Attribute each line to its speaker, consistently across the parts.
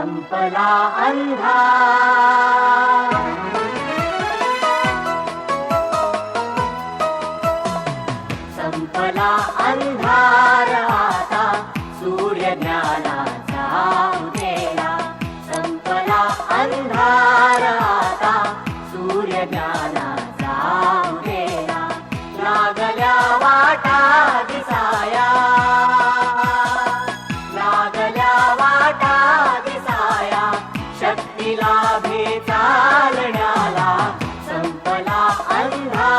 Speaker 1: संपला अंधार, संपला अंधार आता सूर्य ज्ञानाचा उजेला, संपला अंधार आता सूर्य ज्ञानाचा उजेला, लागल्या वाटा दिसाया, लागल्या वाटा दिसाया, शक्ती लाभे चालण्याला, संपला अंधार.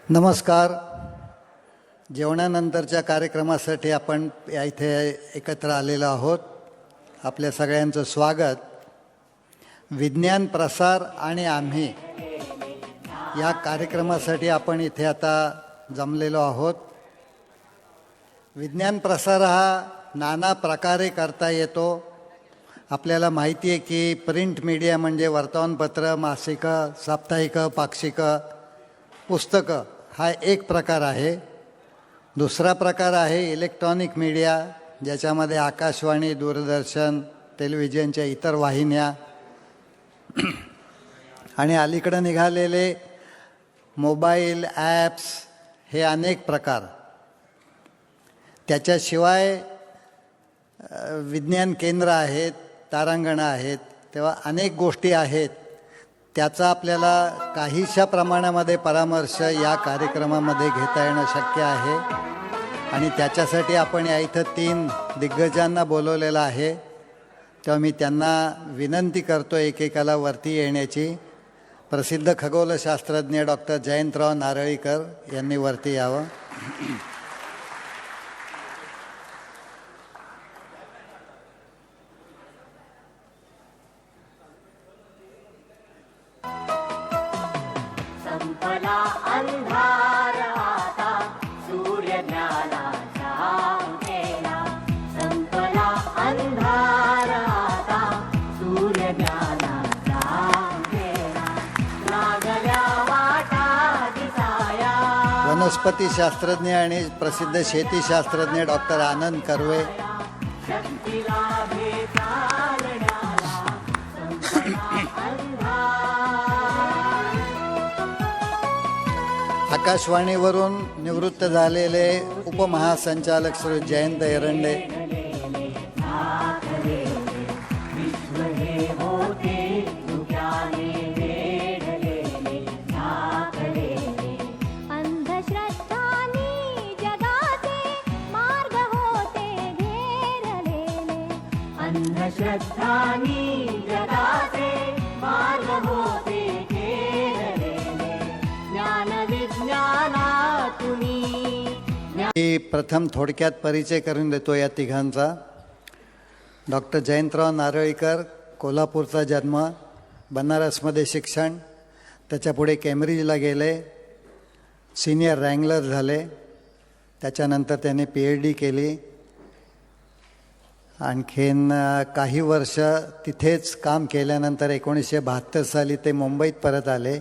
Speaker 2: नमस्कार. जेवणानंतरच्या कार्यक्रमासाठी आपण या इथे एकत्र आलेलो आहोत. आपल्या सगळ्यांचं स्वागत. विज्ञान प्रसार आणि आम्ही या कार्यक्रमासाठी आपण इथे आता जमलेलो आहोत. विज्ञान प्रसार हा नाना प्रकारे करता येतो. आपल्याला माहिती आहे की प्रिंट मीडिया म्हणजे वर्तमानपत्र, मासिकं, साप्ताहिकं, पाक्षिकं, पुस्तकं हा एक प्रकार आहे. दुसरा प्रकार आहे इलेक्ट्रॉनिक मीडिया, ज्याच्यामध्ये आकाशवाणी, दूरदर्शन, टेलिव्हिजनच्या इतर वाहिन्या आणि अलीकडं निघालेले मोबाईल ॲप्स हे अनेक प्रकार. त्याच्याशिवाय विज्ञान केंद्र आहेत, तारांगणं आहेत. तेव्हा अनेक गोष्टी आहेत. त्याचा आपल्याला काहीशा प्रमाणामध्ये परामर्श या कार्यक्रमामध्ये घेता येणं शक्य आहे आणि त्याच्यासाठी आपण या इथं 3 दिग्गजांना बोलवलेलं आहे. तेव्हा मी त्यांना विनंती करतो एकेकाला वरती येण्याची. प्रसिद्ध खगोलशास्त्रज्ञ डॉक्टर जयंतराव नारळीकर यांनी वरती यावं.
Speaker 1: संपला अंधार आता सूर्य ज्ञानाचा उजेला, संपला अंधार आता सूर्य ज्ञानाचा उजेला, लागल्या वाटा दिसाया.
Speaker 2: वनस्पती शास्त्रज्ञ आणि प्रसिद्ध शेतीशास्त्रज्ञ डॉक्टर आनंद कर्वे,
Speaker 1: शक्ती लाभे चालण्याला, संपला अंधार.
Speaker 2: आकाशवाणीवरून निवृत्त झालेले उपमहासंचालक श्री जयंत एरंडे,
Speaker 1: विश्व हे होते धुक्याने वेढलेले, झाकलेले.
Speaker 3: अंधश्रद्धांनी जगाचे मार्ग होते घेरलेले,
Speaker 1: अंधश्रद्धांनी जगाचे मार्ग होते घेरलेले, ज्ञान विज्ञानातुनी.
Speaker 2: मी प्रथम थोडक्यात परिचय करून देतो या तिघांचा. डॉक्टर जयंतराव नारळीकर, कोल्हापूरचा जन्म, बनारसमध्ये शिक्षण, त्याच्यापुढे केम्ब्रिजला गेले, सिनियर रँगलर झाले. त्याच्यानंतर त्यांनी PhD केली. आणखीन काही वर्ष तिथेच काम केल्यानंतर 1972 साली ते मुंबईत परत आले.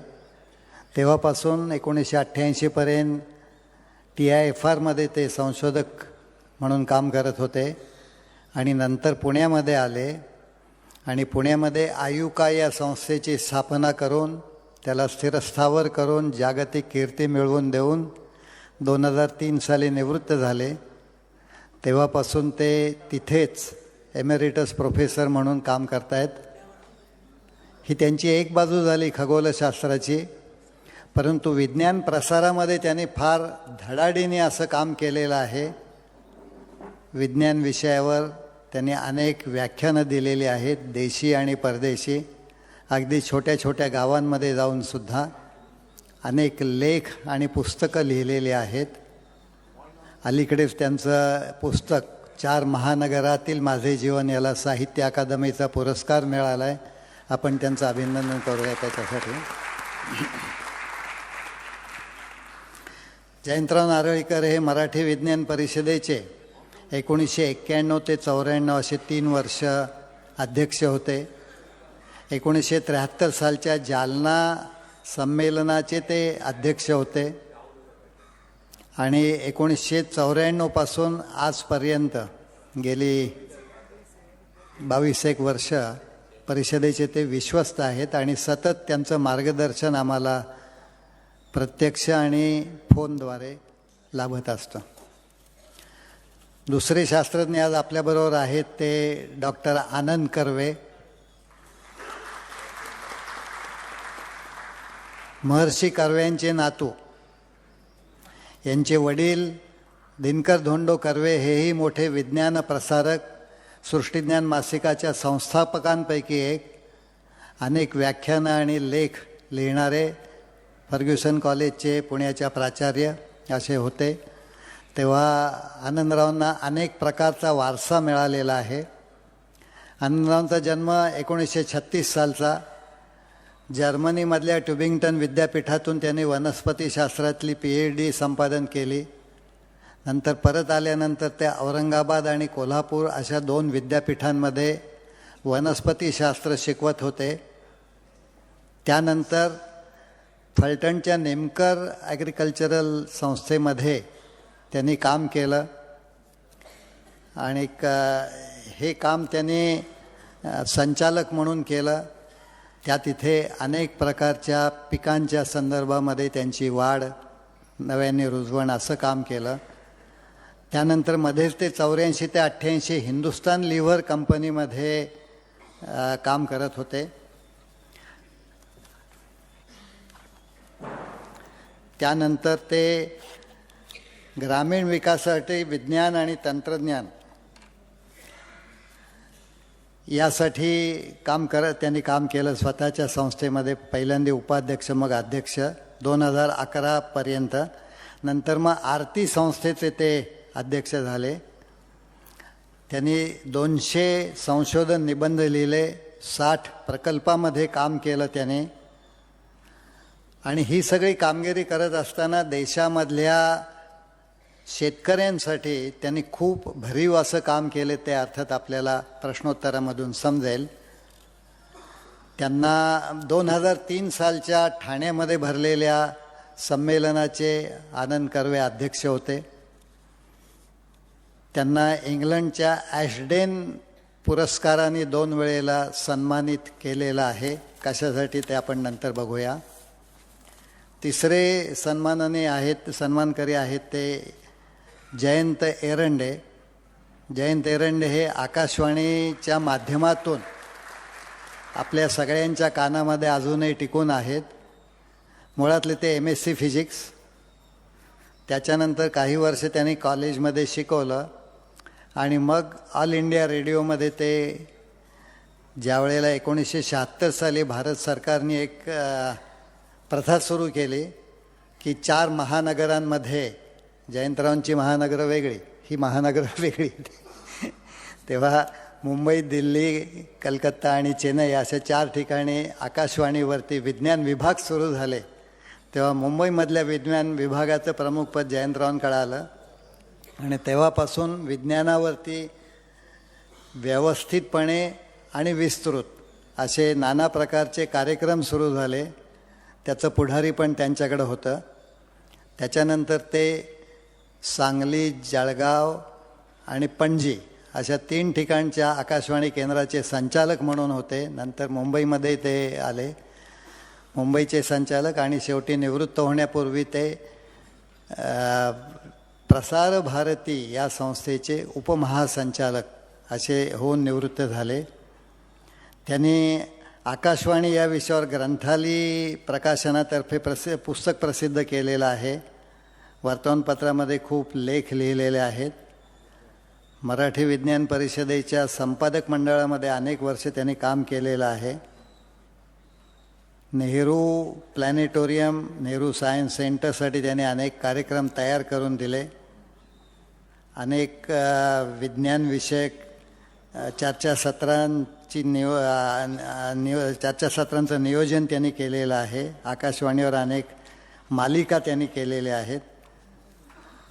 Speaker 2: तेव्हापासून 1988पर्यंत TIFRमध्ये ते संशोधक म्हणून काम करत होते आणि नंतर पुण्यामध्ये आले आणि पुण्यामध्ये आयुका या संस्थेची स्थापना करून त्याला स्थिरस्थावर करून जागतिक कीर्ती मिळवून देऊन 2003 साली निवृत्त झाले. तेव्हापासून ते तिथेच एमेरिटस प्रोफेसर म्हणून काम करतायत. ही त्यांची एक बाजू झाली खगोलशास्त्राची. परंतु विज्ञान प्रसारामध्ये त्यांनी फार धडाडीने असं काम केलेलं आहे. विज्ञान विषयावर त्यांनी अनेक व्याख्यानं दिलेली आहेत, देशी आणि परदेशी. अगदी छोट्या छोट्या गावांमध्ये जाऊनसुद्धा अनेक लेख आणि पुस्तकं लिहिलेली आहेत. अलीकडेच त्यांचं पुस्तक 4 महानगरातील माझे जीवन याला साहित्य अकादमीचा पुरस्कार मिळाला आहे. आपण त्यांचं अभिनंदन करूया त्याच्यासाठी. जयंतराव नारळीकर हे मराठी विज्ञान परिषदेचे 1991 ते 94 असे 3 वर्ष अध्यक्ष होते. 1973 सालच्या जालना संमेलनाचे ते अध्यक्ष होते आणि 1994 पासून आजपर्यंत गेली 22 वर्ष परिषदेचे ते विश्वस्त आहेत आणि सतत त्यांचं मार्गदर्शन आम्हाला प्रत्यक्ष आणि फोनद्वारे लाभत असतं. दुसरे शास्त्रज्ञ आज आपल्याबरोबर आहेत ते डॉक्टर आनंद कर्वे. महर्षी कर्व्यांचे नातू. यांचे वडील दिनकर धोंडो कर्वे हेही मोठे विज्ञान प्रसारक, सृष्टिज्ञान मासिकाच्या संस्थापकांपैकी एक, अनेक व्याख्यानं आणि लेख लिहिणारे, फर्ग्युसन कॉलेजचे पुण्याच्या प्राचार्य असे होते. तेव्हा आनंदरावांना अनेक प्रकारचा वारसा मिळालेला आहे. आनंदरावांचा जन्म 1936 सालचा. जर्मनीमधल्या ट्युबिंग्टन विद्यापीठातून त्यांनी वनस्पतीशास्त्रातली PhD संपादन केली. नंतर परत आल्यानंतर ते औरंगाबाद आणि कोल्हापूर अशा 2 विद्यापीठांमध्ये वनस्पतीशास्त्र शिकवत होते. त्यानंतर फलटणच्या नेमकर ॲग्रिकल्चरल संस्थेमध्ये त्यांनी काम केलं आणि हे काम त्यांनी संचालक म्हणून केलं. त्या तिथे अनेक प्रकारच्या पिकांच्या संदर्भामध्ये त्यांची वाढ, नव्याने रुजवण असं काम केलं. त्यानंतर मध्येच ते 84 ते 88 हिंदुस्तान लिव्हर कंपनीमध्ये काम करत होते. त्यानंतर ते ग्रामीण विकासासाठी विज्ञान आणि तंत्रज्ञान यासाठी त्यांनी काम केलं. स्वतःच्या संस्थेमध्ये पहिल्यांदा उपाध्यक्ष, मग अध्यक्ष 2011 पर्यंत. नंतर मग आरती संस्थेचे ते अध्यक्ष झाले. त्यांनी 200 संशोधन निबंध लिहिले, 60 प्रकल्पामध्ये काम केलं त्याने. आणि ही सगळी कामगिरी करत असताना देशामधल्या शेतकऱ्यांसाठी त्यांनी खूप भरीव असं काम केले. ते अर्थात आपल्याला प्रश्नोत्तरामधून समजेल. त्यांना 2003 सालच्या ठाण्यामध्ये भरलेल्या संमेलनाचे आनंद कर्वे अध्यक्ष होते. त्यांना इंग्लंडच्या ॲशडेन पुरस्काराने 2 वेळेला सन्मानित केलेलं आहे. कशासाठी ते आपण नंतर बघूया. तिसरे सन्मानकरी आहेत ते जयंत एरंडे. जयंत एरंडे हे आकाशवाणीच्या माध्यमातून आपल्या सगळ्यांच्या कानामध्ये अजूनही टिकून आहेत. मुळातले ते MSc फिजिक्स. त्याच्यानंतर काही वर्ष त्यांनी कॉलेजमध्ये शिकवलं आणि मग ऑल इंडिया रेडिओमध्ये ते ज्यावेळेला 1976 साली भारत सरकारने एक प्रथा सुरू केली की 4 महानगरांमध्ये, जयंतरावांची महानगरं वेगळी, ही महानगरं वेगळी, तेव्हा मुंबई, दिल्ली, कलकत्ता आणि चेन्नई अशा 4 ठिकाणी आकाशवाणीवरती विज्ञान विभाग सुरू झाले. तेव्हा मुंबईमधल्या विज्ञान विभागाचं प्रमुखपद जयंतरावांकडे आलं आणि तेव्हापासून विज्ञानावरती व्यवस्थितपणे आणि विस्तृत असे नाना प्रकारचे कार्यक्रम सुरू झाले. त्याचं पुढारी पण त्यांच्याकडं होतं. त्याच्यानंतर ते सांगली, जळगाव आणि पणजी अशा 3 ठिकाणच्या आकाशवाणी केंद्राचे संचालक म्हणून होते. नंतर मुंबईमध्ये ते आले, मुंबईचे संचालक, आणि शेवटी निवृत्त होण्यापूर्वी ते प्रसार भारती या संस्थेचे उपमहासंचालक असे होऊन निवृत्त झाले. त्यांनी आकाशवाणी या विषयावर ग्रंथाली प्रकाशनातर्फे पुस्तक प्रसिद्ध केलेलं आहे. वर्तमानपत्रामध्ये खूप लेख लिहिलेले आहेत. मराठी विज्ञान परिषदेच्या संपादक मंडळामध्ये अनेक वर्ष त्यांनी काम केलेलं आहे. नेहरू प्लॅनेटोरियम, नेहरू सायन्स सेंटरसाठी त्यांनी अनेक कार्यक्रम तयार करून दिले. अनेक विज्ञानविषयक चर्चासत्रांचं नियोजन त्यांनी केलेलं आहे. आकाशवाणीवर अनेक मालिका त्यांनी केलेल्या आहेत.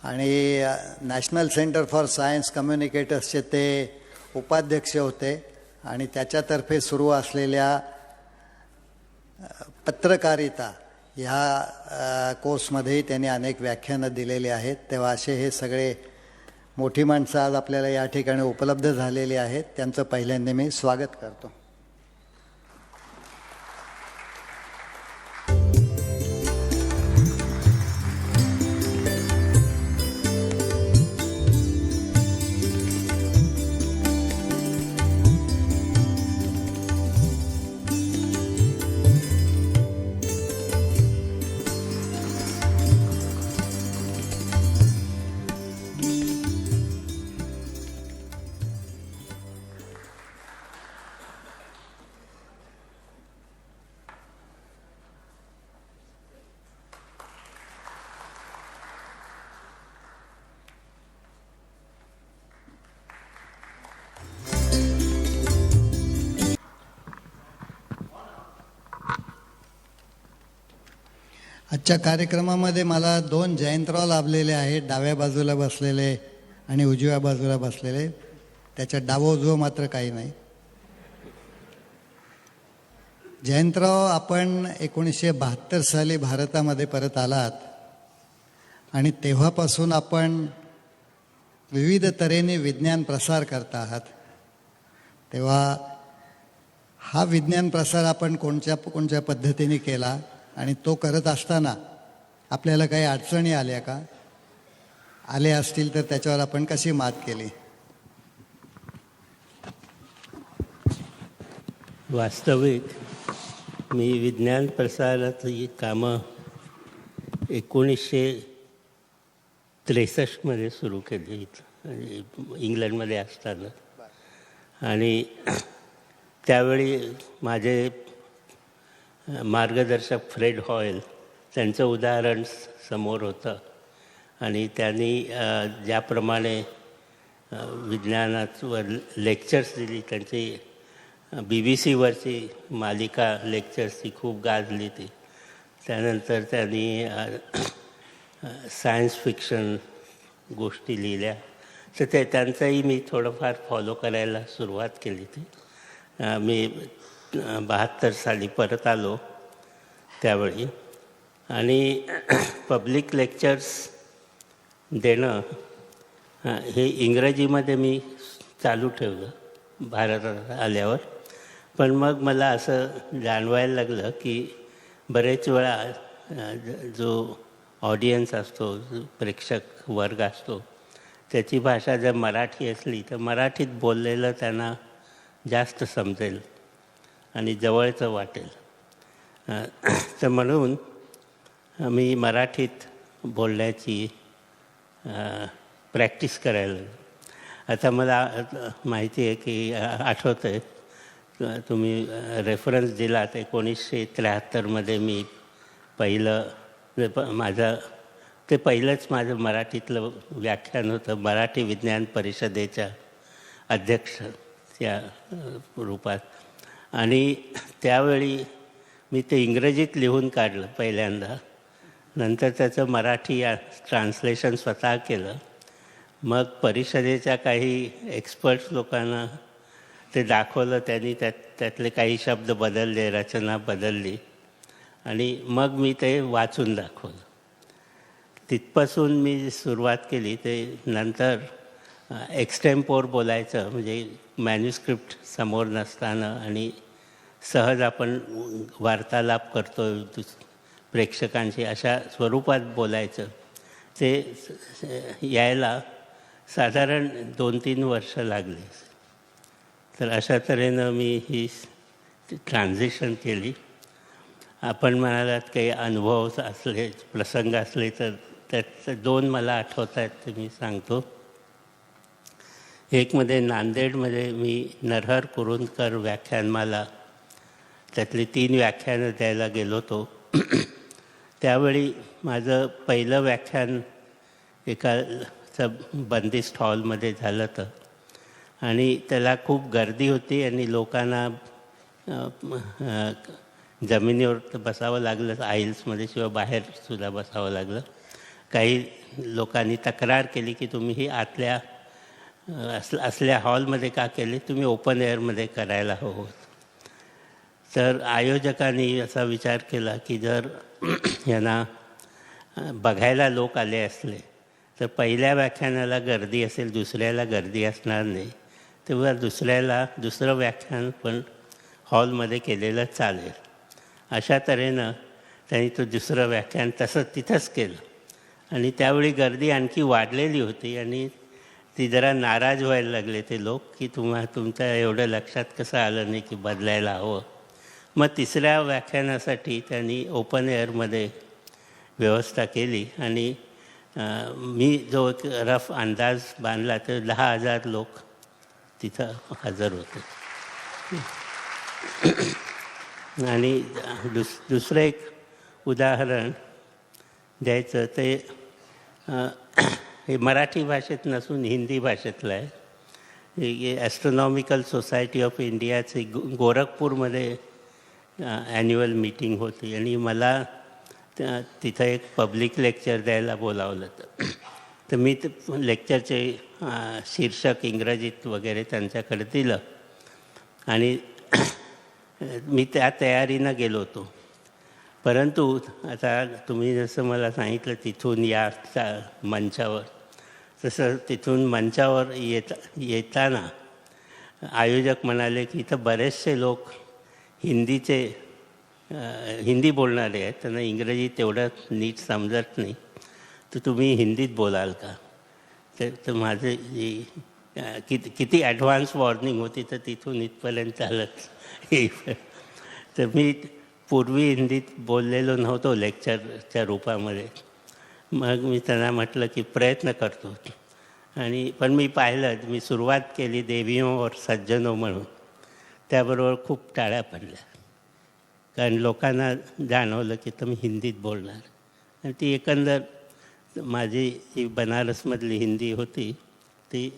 Speaker 2: आणि नॅशनल सेंटर फॉर सायन्स कम्युनिकेटर्सचे ते उपाध्यक्ष होते. आणि त्याच्यातर्फे सुरू असलेल्या पत्रकारिता ह्या कोर्समध्येही त्यांनी अनेक व्याख्यानं दिलेली आहेत. तेव्हा असे हे सगळे मोठी माणसं आज आपल्याला या ठिकाणी उपलब्ध झालेली आहेत. त्यांचं पहिल्यांदा मी स्वागत करतो. आजच्या कार्यक्रमामध्ये मला 2 जयंतराव लाभलेले आहेत, डाव्या बाजूला बसलेले आणि उजव्या बाजूला बसलेले. त्याच्यात डावं उजवं मात्र काही नाही. जयंतराव, आपण 1972 साली भारतामध्ये परत आलात आणि तेव्हापासून आपण विविध तऱ्हेने विज्ञान प्रसार करत आहात. तेव्हा हा विज्ञान प्रसार आपण कोणत्या पद्धतीने केला आणि तो करत असताना आपल्याला काही अडचणी आल्या का? आले असतील तर त्याच्यावर आपण कशी मात केली?
Speaker 4: वास्तविक मी विज्ञान प्रसाराची कामं 1963मध्ये सुरू केली इंग्लंडमध्ये असताना. आणि त्यावेळी माझे मार्गदर्शक फ्रेड हॉयल त्यांचं उदाहरण समोर होतं आणि त्यांनी ज्याप्रमाणे विज्ञानावर लेक्चर्स दिली, त्यांची BBC वरची मालिका लेक्चर्सची खूप गाजली ती. त्यानंतर त्यांनी सायन्स फिक्शन गोष्टी लिहिल्या, तर त्यांचंही मी थोडंफार फॉलो करायला सुरुवात केली ती. मी 72 साली परत आलो त्यावेळी आणि पब्लिक लेक्चर्स देणं हे इंग्रजीमध्ये मी चालू ठेवलं भारतात आल्यावर. पण मग मला असं जाणवायला लागलं की बरेच वेळा जो ऑडियन्स असतो, प्रेक्षक वर्ग असतो, त्याची भाषा जर मराठी असली तर मराठीत बोललेलं त्यांना जास्त समजेल आणि जवळचं वाटेल. तर म्हणून मी मराठीत बोलण्याची प्रॅक्टिस करायला लागलो. आता मला माहिती आहे की आठवतं आहे, तुम्ही रेफरन्स दिलात 1973मध्ये मी पहिलंच माझं मराठीतलं व्याख्यान होतं, मराठी विज्ञान परिषदेच्या अध्यक्ष त्या रूपात. आणि त्यावेळी मी ते इंग्रजीत लिहून काढलं पहिल्यांदा, नंतर त्याचं मराठी ट्रान्सलेशन स्वतः केलं. मग परिषदेच्या काही एक्सपर्ट्स लोकांना ते दाखवलं, त्यांनी त्यातले काही शब्द बदलले, रचना बदलली आणि मग मी ते वाचून दाखवलं. तिथपासून मी सुरुवात केली. ते नंतर एक्स्टेम्पोर बोलायचं, म्हणजे मॅन्युस्क्रिप्ट समोर नसताना आणि सहज आपण वार्तालाप करतो प्रेक्षकांशी, अशा स्वरूपात बोलायचं. ते यायला साधारण 2-3 वर्ष लागली. तर अशा तऱ्हेनं मी ही ट्रान्झिशन केली. आपण म्हणालात काही अनुभव असले, प्रसंग असले, तर त्यात 2 मला आठवत आहेत, ते मी सांगतो. एकमध्ये नांदेडमध्ये मी नरहर कुरुंदकर व्याख्यानमाला, त्यातली 3 व्याख्यानं द्यायला गेलो होतो. त्यावेळी माझं पहिलं व्याख्यान एका बंदिस्त हॉलमध्ये झालं होतं आणि त्याला खूप गर्दी होती आणि लोकांना जमिनीवर बसावं लागलं, आईल्समध्ये, शिवाय बाहेरसुद्धा बसावं लागलं. काही लोकांनी तक्रार केली की तुम्ही ही आतल्या असल्या हॉलमध्ये का केले, तुम्ही ओपन एअरमध्ये करायला हवं. तर आयोजकांनी असा विचार केला की जर यांना बघायला लोक आले असले तर पहिल्या व्याख्यानाला गर्दी असेल, दुसऱ्याला गर्दी असणार नाही, तेव्हा दुसरं व्याख्यान पण हॉलमध्ये केलेलं चालेल. अशा तऱ्हेनं त्यांनी तो दुसरं व्याख्यान तसं तिथंच केलं. आणि त्यावेळी गर्दी आणखी वाढलेली होती आणि ती जरा नाराज व्हायला लागले ते लोक की तुमच्या एवढं लक्षात कसं आलं नाही की बदलायला हवं. मग तिसऱ्या व्याख्यानासाठी त्यांनी ओपन एअरमध्ये व्यवस्था केली आणि मी जो एक रफ अंदाज बांधला तर 10,000 लोक तिथं हजर होते. आणि दुसरं एक उदाहरण द्यायचं ते हे मराठी भाषेत नसून हिंदी भाषेतलं आहे. हे ॲस्ट्रॉनॉमिकल सोसायटी ऑफ इंडियाचे गोरखपूरमध्ये ॲन्युअल मीटिंग होती आणि मला तिथं एक पब्लिक लेक्चर द्यायला बोलावलं तर मी लेक्चरचे शीर्षक इंग्रजीत वगैरे त्यांच्याकडे दिलं आणि मी त्या तयारीनं गेलो होतो. परंतु आता तुम्ही जसं मला सांगितलं तिथून या मंचावर, तसं तिथून मंचावर येताना आयोजक म्हणाले की इथं बरेचसे लोक हिंदी बोलणारे आहेत, त्यांना इंग्रजी तेवढं नीट समजत नाही, तर तुम्ही हिंदीत बोलाल का? तर माझे किती ॲडव्हान्स वॉर्निंग होती तर तिथून इथपर्यंत आलंच. तर मी पूर्वी हिंदीत बोललेलो नव्हतो लेक्चरच्या रूपामध्ये. मग मी त्यांना म्हटलं की प्रयत्न करतो. पण मी पाहिलं, मी सुरुवात केली देवियों और सज्जनों म्हणून, त्याबरोबर खूप टाळ्या पडल्या, कारण लोकांना जाणवलं की तर मी हिंदीत बोलणार. आणि ती एकंदर माझी जी बनारसमधली हिंदी होती ती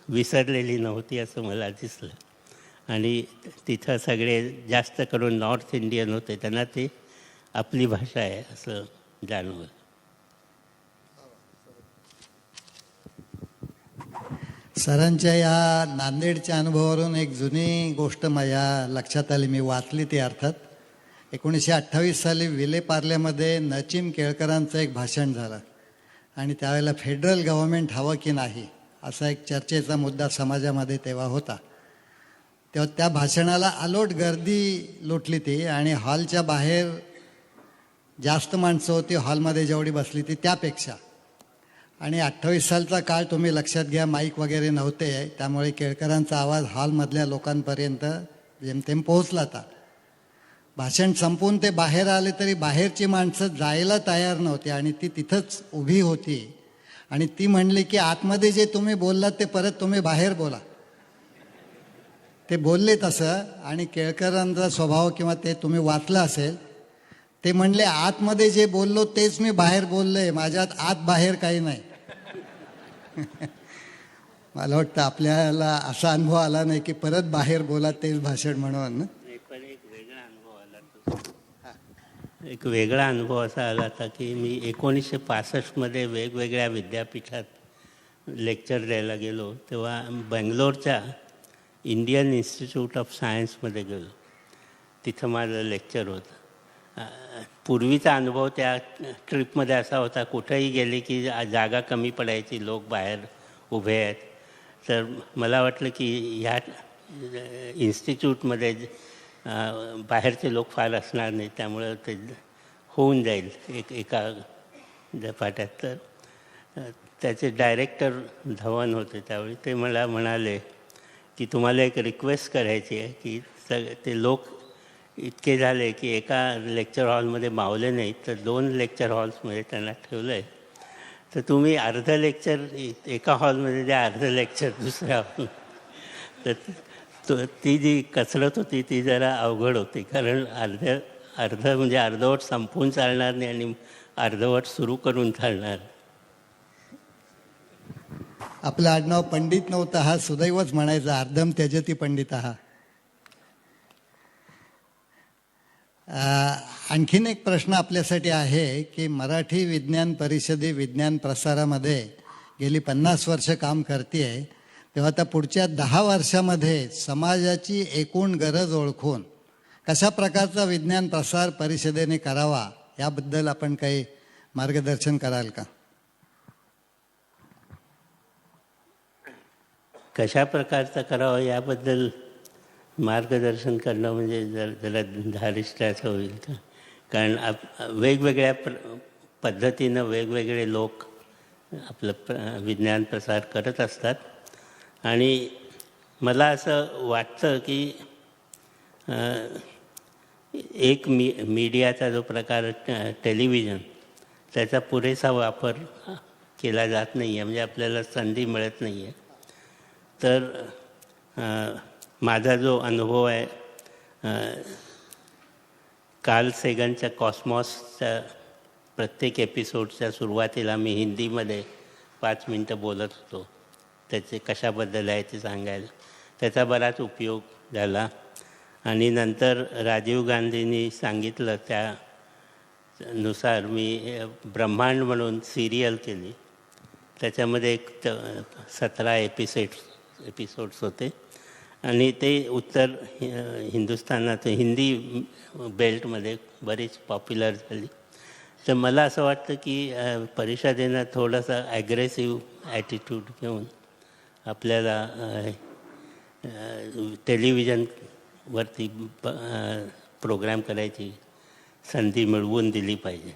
Speaker 4: विसरलेली नव्हती असं मला दिसलं. आणि तिथं सगळे जास्त करून नॉर्थ इंडियन होते, त्यांना ती आपली भाषा आहे असं जाणवलं.
Speaker 2: सरांच्या या नांदेडच्या अनुभवावरून एक जुनी गोष्ट माझ्या लक्षात आली, मी वाचली ती अर्थात. 1928 साली विलेपार्ल्यामध्ये नचिम केळकरांचं एक भाषण झालं आणि त्यावेळेला फेडरल गव्हर्मेंट हवं की नाही असा एक चर्चेचा मुद्दा समाजामध्ये तेव्हा होता. तेव्हा त्या भाषणाला अलोट गर्दी लोटली ती आणि हॉलच्या बाहेर जास्त माणसं होती हॉलमध्ये जेवढी बसली ती त्यापेक्षा. आणि 28 सालचा काळ तुम्ही लक्षात घ्या, माईक वगैरे नव्हते, त्यामुळे केळकरांचा आवाज हॉलमधल्या लोकांपर्यंत जेमतेम पोहोचला होता. भाषण संपून ते बाहेर आले तरी बाहेरची माणसं जायला तयार नव्हती आणि ती तिथंच उभी होती आणि ती म्हणली की आतमध्ये जे तुम्ही बोललात ते परत तुम्ही बाहेर बोला. ते बोलले तसं आणि केळकरांचा स्वभाव किंवा ते तुम्ही वाचलं असेल, ते म्हणले आतमध्ये जे बोललो तेच मी बाहेर बोललोय, माझ्यात आत बाहेर काही नाही. मला वाटतं आपल्याला असा अनुभव आला नाही की परत बाहेर बोला तेच भाषण म्हणून.
Speaker 4: पण एक वेगळा अनुभव आला, एक वेगळा अनुभव असा आला होता की मी 1965मध्ये वेगवेगळ्या विद्यापीठात लेक्चर द्यायला गेलो. तेव्हा बेंगलोरच्या इंडियन इन्स्टिट्यूट ऑफ सायन्समध्ये गेलो, तिथं माझं लेक्चर होतं. पूर्वीचा अनुभव त्या ट्रिपमध्ये असा होता, कुठेही गेले की जागा कमी पडायची, लोक बाहेर उभे आहेत. तर मला वाटलं की ह्या इन्स्टिट्यूटमध्ये बाहेरचे लोक फार असणार नाही, त्यामुळं ते होऊन जाईल एका झपाट्यात. तर त्याचे डायरेक्टर धवन होते त्यावेळी, ते मला म्हणाले की तुम्हाला एक रिक्वेस्ट करायची आहे की ते लोक इतके झाले की एका लेक्चर हॉलमध्ये मावले नाहीत, तर 2 लेक्चर हॉल्समध्ये त्यांना ठेवलं आहे. तर तुम्ही अर्धं लेक्चर एका हॉलमध्ये द्या, अर्धं लेक्चर दुसऱ्या हॉल. तर ती जी कसरत होती ती जरा अवघड होती, कारण अर्धं म्हणजे अर्धवट संपवून चालणार नाही आणि अर्धवट सुरू करून चालणार.
Speaker 2: आपलं आडनाव पंडित नव्हतं, हा सुदैवच म्हणायचा, अर्धम त्यजती पंडित हा. आणखीन एक प्रश्न आपल्यासाठी आहे की मराठी विज्ञान परिषदे विज्ञान प्रसारामध्ये गेली 50 वर्ष काम करते आहे, तेव्हा आता पुढच्या 10 वर्षामध्ये समाजाची एकूण गरज ओळखून, कशा प्रकारचा विज्ञान प्रसार परिषदेने करावा याबद्दल आपण काही मार्गदर्शन कराल का?
Speaker 4: कशा प्रकारचा करावा याबद्दल मार्गदर्शन करणं म्हणजे जरा धारिष्ट असं होईल का? कारण वेगवेगळ्या पद्धतीनं वेगवेगळे लोक आपलं विज्ञान प्रसार करत असतात आणि मला असं वाटतं की एक मीडियाचा जो प्रकार टेलिव्हिजन त्याचा पुरेसा वापर केला जात नाही आहे, म्हणजे आपल्याला संधी मिळत नाही आहे. तर माझा जो अनुभव आहे कार्ल सेगनच्या कॉस्मॉसच्या प्रत्येक एपिसोडच्या सुरुवातीला मी हिंदीमध्ये 5 मिनटं बोलत होतो त्याचे कशाबद्दल आहे ते सांगायला. त्याचा बराच उपयोग झाला आणि नंतर राजीव गांधींनी सांगितलं त्यानुसार मी ब्रह्मांड म्हणून सिरियल केली. त्याच्यामध्ये 17 एपिसोड्स होते आणि ते उत्तर हिंदुस्थानात हिंदी बेल्टमध्ये बरीच पॉप्युलर झाली. तर मला असं वाटतं की परिषदेनं थोडंसं ॲग्रेसिव्ह ॲटिट्यूड घेऊन आपल्याला टेलिव्हिजनवरती प्रोग्राम करायची संधी मिळवून दिली पाहिजे.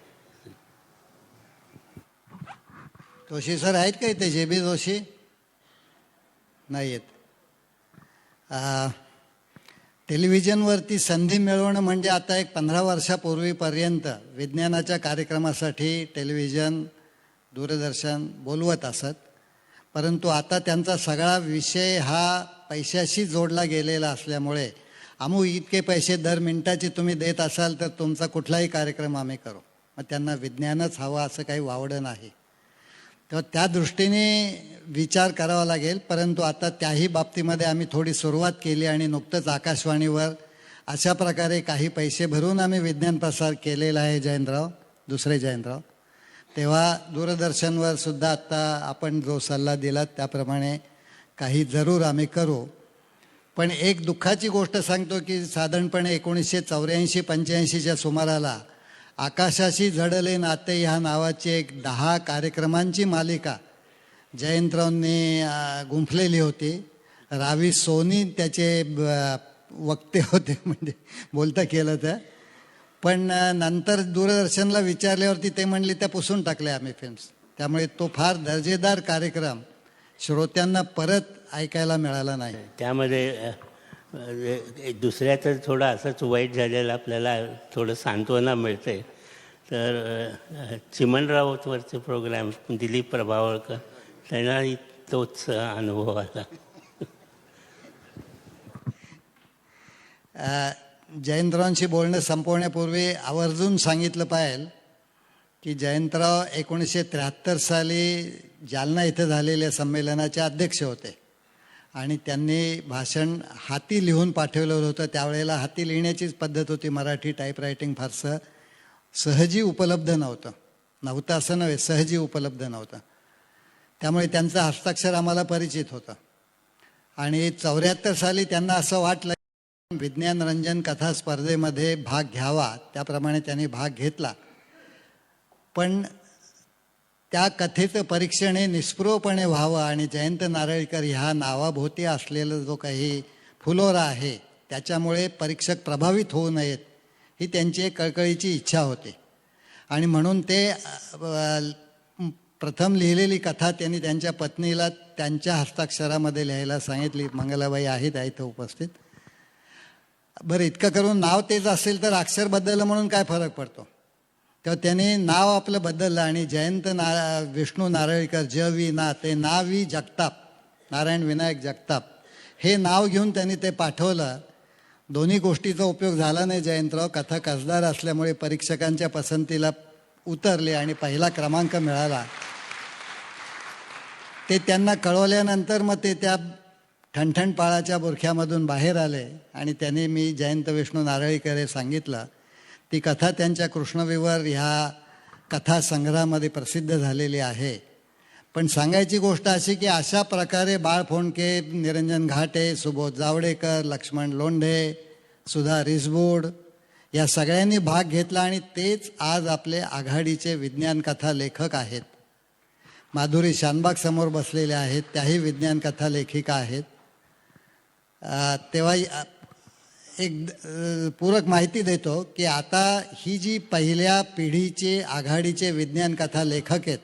Speaker 2: जोशी सर आहेत का इथे? जे बी जोशी नाही आहेत. टेलिव्हिजनवरती संधी मिळवणं म्हणजे आता एक 15 वर्षापूर्वीपर्यंत विज्ञानाच्या कार्यक्रमासाठी टेलिव्हिजन दूरदर्शन बोलवत असत, परंतु आता त्यांचा सगळा विषय हा पैशाशी जोडला गेलेला असल्यामुळे अमुक इतके पैसे दर मिनिटाचे तुम्ही देत असाल तर तुमचा कुठलाही कार्यक्रम आम्ही करू. मग त्यांना विज्ञानच हवं असं काही वावडं नाही. तर त्या दृष्टीने विचार करावा लागेल. परंतु आता त्याही बाबतीमध्ये आम्ही थोडी सुरुवात केली आणि नुकतंच आकाशवाणीवर अशा प्रकारे काही पैसे भरून आम्ही विज्ञान प्रसार केलेला आहे. जयंतराव, दुसरे जयंतराव, तेव्हा दूरदर्शनवर सुद्धा आत्ता आपण जो सल्ला दिलात त्याप्रमाणे काही जरूर आम्ही करू. पण एक दुःखाची गोष्ट सांगतो की साधारणपणे 1984-85च्या सुमाराला आकाशाशी झडले नाते ह्या नावाची एक 10 कार्यक्रमांची मालिका जयंतरावांनी गुंफलेली होती. रावी सोनी त्याचे वक्ते होते, म्हणजे बोलता केलं तर. पण नंतर दूरदर्शनला विचारल्यावरती ते म्हणले त्या पुसून टाकल्या आम्ही फिल्म्स. त्यामुळे तो फार दर्जेदार कार्यक्रम श्रोत्यांना परत ऐकायला मिळाला नाही.
Speaker 4: त्यामध्ये दुसऱ्याचं थोडं असंच वाईट झालेलं आपल्याला थोडं सांत्वना मिळते. तर चिमण राऊतवरचे प्रोग्राम दिलीप प्रभावळकर त्यांनाही तोच अनुभव आला.
Speaker 2: जयंतरावांशी बोलणं संपवण्यापूर्वी आवर्जून सांगितलं पाहिजे की जयंतराव 1973 साली जालना इथं झालेल्या संमेलनाचे अध्यक्ष होते आणि त्यांनी भाषण हाती लिहून पाठवलं होतं. त्यावेळेला हाती लिहिण्याचीच पद्धत होती. मराठी टाईपरायटिंग फारसं सहजी उपलब्ध नव्हतं असं नव्हे, सहजी उपलब्ध नव्हतं. त्यामुळे त्यांचं हस्ताक्षर आम्हाला परिचित होतं. आणि 74 साली त्यांना असं वाटलं विज्ञान रंजन कथा स्पर्धेमध्ये भाग घ्यावा, त्याप्रमाणे त्यांनी भाग घेतला. पण त्या कथेचं परीक्षण हे निष्प्रभपणे व्हावं आणि जयंत नारळीकर ह्या नावाभोवती असलेलं जो काही फुलोरा आहे त्याच्यामुळे परीक्षक प्रभावित होऊ नयेत ही त्यांची एक कळकळीची इच्छा होती. आणि म्हणून ते प्रथम लिहिलेली कथा त्यांनी त्यांच्या पत्नीला त्यांच्या हस्ताक्षरामध्ये लिहायला सांगितली. मंगलाबाई आहेत इथं उपस्थित. बरं, इतकं करून नाव तेच असेल तर अक्षर बदललं म्हणून काय फरक पडतो. तेव्हा त्याने नाव आपलं बदललं आणि जयंत विष्णू नारळीकर ना ते नावी जगताप, नारायण विनायक जगताप हे नाव घेऊन त्यांनी ते पाठवलं. दोन्ही गोष्टीचा उपयोग झाला नाही. जयंतराव कथा कसदार असल्यामुळे परीक्षकांच्या पसंतीला उतरले आणि पहिला क्रमांक मिळाला. ते त्यांना कळवल्यानंतर मग ते त्या ठणठणपाळाच्या बुरख्यामधून बाहेर आले आणि त्याने मी जयंत विष्णू नारळीकर हे सांगितलं. ती कथा त्यांच्या कृष्णविवर ह्या कथा संग्रहामध्ये प्रसिद्ध झालेली आहे. पण सांगायची गोष्ट अशी की अशा प्रकारे बाळ फोंडके, निरंजन घाटे, सुबोध जावडेकर, लक्ष्मण लोंढे, सुधा रिसबोर्ड या सगळ्यांनी भाग घेतला आणि तेच आज आपले आघाडीचे विज्ञान कथा लेखक आहेत. माधुरी शानबाग समोर बसलेल्या आहेत, त्याही विज्ञान कथा लेखिका आहेत. तेव्हा एक पूरक माहिती देतो की आता ही जी पहिल्या पिढीचे आघाडीचे विज्ञान कथा लेखक आहेत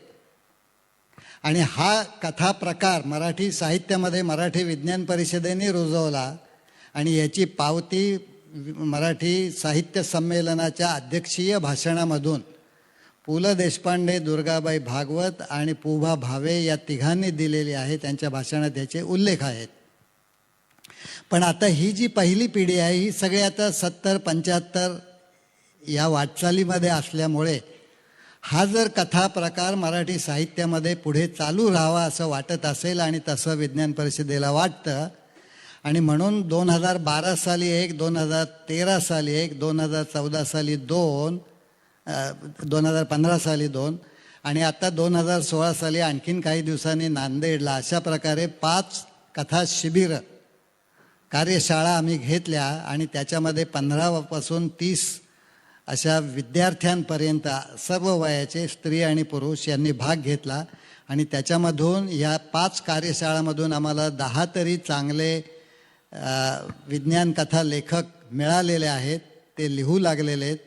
Speaker 2: आणि हा कथा प्रकार मराठी साहित्यामध्ये मराठी विज्ञान परिषदेने रुजवला आणि याची पावती मराठी साहित्य संमेलनाच्या अध्यक्षीय भाषणामधून पु ल देशपांडे, दुर्गाबाई भागवत आणि पुभा भावे या तिघांनी दिलेली आहे. त्यांच्या भाषणात याचे उल्लेख आहेत. पण आता ही जी पहिली पिढी आहे ही सगळी आता 70-75 या वाटचालीमध्ये असल्यामुळे हा जर कथा प्रकार मराठी साहित्यामध्ये पुढे चालू राहावा असं वाटत असेल आणि तसं विज्ञान परिषदेला वाटतं आणि म्हणून 2012 साली एक, 2013 साली एक, 2014 साली दोन, 2015 साली दोन आणि आता 2016 साली आणखीन काही दिवसांनी नांदेडला अशा प्रकारे 5 कथा शिबिरं कार्यशाळा आम्ही घेतल्या आणि त्याच्यामध्ये 15पासून 30 अशा विद्यार्थ्यांपर्यंत सर्व वयाचे स्त्री आणि पुरुष यांनी भाग घेतला आणि त्याच्यामधून या 5 कार्यशाळामधून आम्हाला 10 तरी चांगले विज्ञान कथा लेखक मिळालेले आहेत. ते लिहू लागलेले आहेत.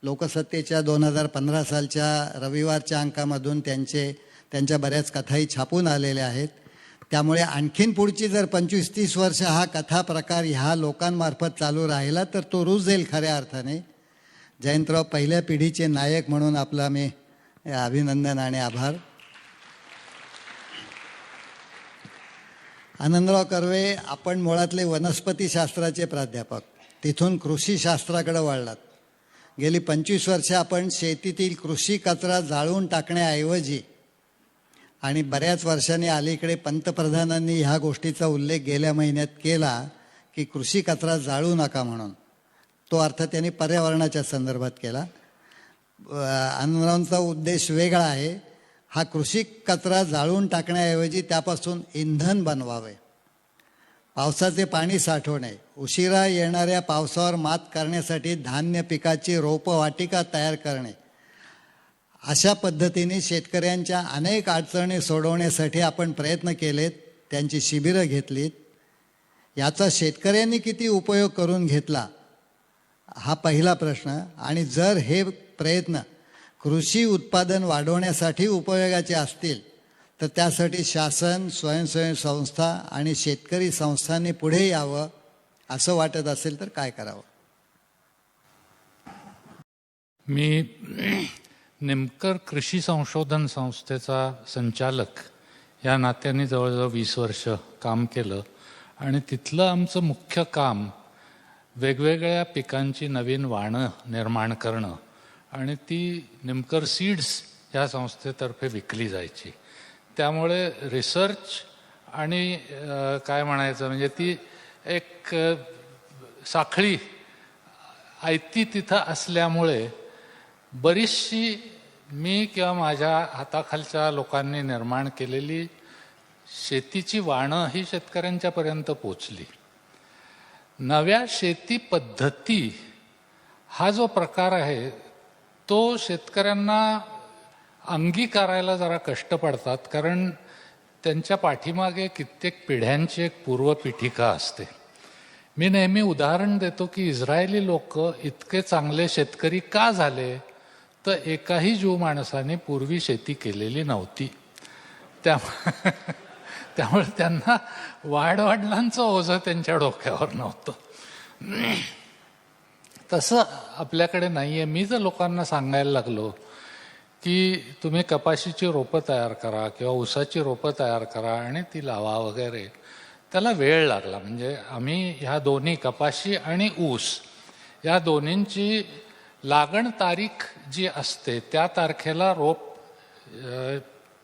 Speaker 2: लोकसत्तेच्या 2015 सालच्या रविवारच्या अंकामधून त्यांच्या बऱ्याच कथाही छापून आलेल्या आहेत. त्यामुळे आणखीन पुढची जर 25-30 वर्ष हा कथा प्रकार ह्या लोकांमार्फत चालू राहिला तर तो रुजेल खऱ्या अर्थाने. जयंतराव पहिल्या पिढीचे नायक म्हणून आपलं मी अभिनंदन आणि आभार. आनंदराव कर्वे, आपण मुळातले वनस्पतीशास्त्राचे प्राध्यापक, तिथून कृषीशास्त्राकडे वळलात. गेली 25 वर्ष आपण शेतीतील कृषी कचरा जाळून टाकण्याऐवजी आणि बऱ्याच वर्षांनी अलीकडे पंतप्रधानांनी ह्या गोष्टीचा उल्लेख गेल्या महिन्यात केला की कृषी कचरा जाळू नका म्हणून. तो अर्थ त्यांनी पर्यावरणाच्या संदर्भात केला. आनंदरावांचा उद्देश वेगळा आहे. हा कृषी कचरा जाळून टाकण्याऐवजी त्यापासून इंधन बनवावे, पावसाचे पाणी साठवणे, उशिरा येणाऱ्या पावसावर मात करण्यासाठी धान्य पिकाची रोपवाटिका तयार करणे, अशा पद्धतीने शेतकऱ्यांच्या अनेक अडचणी सोडवण्यासाठी आपण प्रयत्न केलेत. त्यांची शिबिरं घेतलीत. याचा शेतकऱ्यांनी किती उपयोग करून घेतला हा पहिला प्रश्न. आणि जर हे प्रयत्न कृषी उत्पादन वाढवण्यासाठी उपयोगाचे असतील तर त्यासाठी शासन, स्वयंसेवी संस्था आणि शेतकरी संस्थांनी पुढे यावं असं वाटत असेल तर काय करावं?
Speaker 5: मी नेमकर कृषी संशोधन संस्थेचा संचालक या नात्याने जवळजवळ 20 वर्ष काम केलं आणि तिथलं आमचं मुख्य काम वेगवेगळ्या पिकांची नवीन वाणं निर्माण करणं आणि ती नेमकर सीड्स ह्या संस्थेतर्फे विकली जायची. त्यामुळे रिसर्च आणि काय म्हणायचं म्हणजे ती एक साखळी आयती तिथं असल्यामुळे बरीचशी मी किंवा माझ्या हाताखालच्या लोकांनी निर्माण केलेली शेतीची वाणं ही शेतकऱ्यांच्यापर्यंत पोचली. नव्या शेती पद्धती हा जो प्रकार आहे तो शेतकऱ्यांना अंगीकारायला जरा कष्ट पडतात, कारण त्यांच्या पाठीमागे कित्येक पिढ्यांची एक पूर्वपीठिका असते. मी नेहमी उदाहरण देतो की इस्रायली लोक इतके चांगले शेतकरी का झाले तर एकाही ज्यू माणसाने पूर्वी शेती केलेली नव्हती. त्यामुळे त्यांना वाडवडिलांचं ओझं त्यांच्या डोक्यावर नव्हतं. तसं आपल्याकडे नाही आहे. मी जर लोकांना सांगायला लागलो की तुम्ही कपाशीची रोपं तयार करा किंवा ऊसाची रोपं तयार करा आणि ती लावा वगैरे, त्याला वेळ लागला. म्हणजे आम्ही ह्या दोन्ही कपाशी आणि ऊस या दोन्हींची लागण तारीख जी असते त्या तारखेला रोप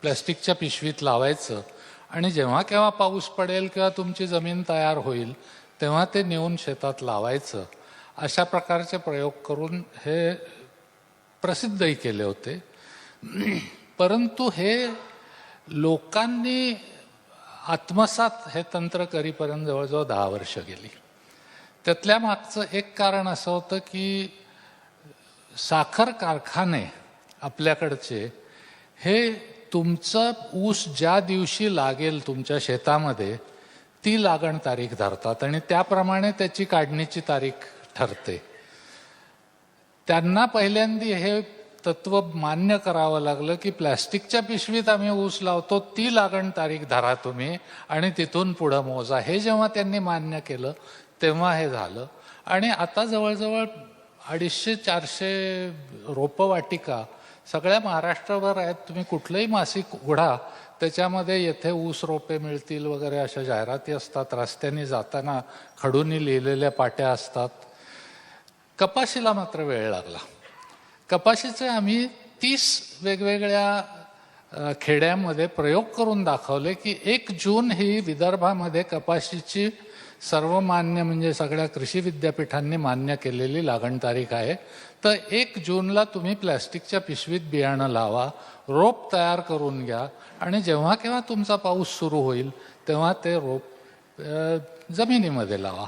Speaker 5: प्लॅस्टिकच्या पिशवीत लावायचं आणि जेव्हा केव्हा पाऊस पडेल किंवा तुमची जमीन तयार होईल तेव्हा ते नेऊन शेतात लावायचं. अशा प्रकारचे प्रयोग करून हे प्रसिद्धही केले होते. परंतु हे लोकांनी आत्मसात हे तंत्र करीपर्यंत जवळजवळ 10 वर्ष गेली. त्यातल्या मागचं एक कारण असं होतं की साखर कारखाने आपल्याकडचे हे तुमचा ऊस ज्या दिवशी लागेल तुमच्या शेतामध्ये ती लागण तारीख धरतात आणि त्याप्रमाणे त्याची काढणीची तारीख ठरते. त्यांना पहिल्यांदा हे तत्व मान्य करावं लागलं की प्लॅस्टिकच्या पिशवीत आम्ही ऊस लावतो ती लागण तारीख धरा तुम्ही आणि तिथून पुढं मोजा. हे जेव्हा त्यांनी मान्य केलं तेव्हा हे झालं. आणि आता जवळजवळ 250-400 रोपवाटिका सगळ्या महाराष्ट्रभर आहेत. तुम्ही कुठलंही मासिक उघडा त्याच्यामध्ये येथे ऊस रोपे मिळतील वगैरे अशा जाहिराती असतात. रस्त्याने जाताना खडूनी लिहिलेल्या पाट्या असतात. कपाशीला मात्र वेळ लागला. कपाशीचे आम्ही 30 वेगवेगळ्या खेड्यामध्ये प्रयोग करून दाखवले की 1 जून ही विदर्भामध्ये कपाशीची सर्वमान्य म्हणजे सगळ्या कृषी विद्यापीठांनी मान्य केलेली लागण तारीख आहे. तर 1 जूनला तुम्ही प्लॅस्टिकच्या पिशवीत बियाणं लावा, रोप तयार करून घ्या आणि जेव्हा केव्हा तुमचा पाऊस सुरू होईल तेव्हा ते रोप जमिनीमध्ये लावा.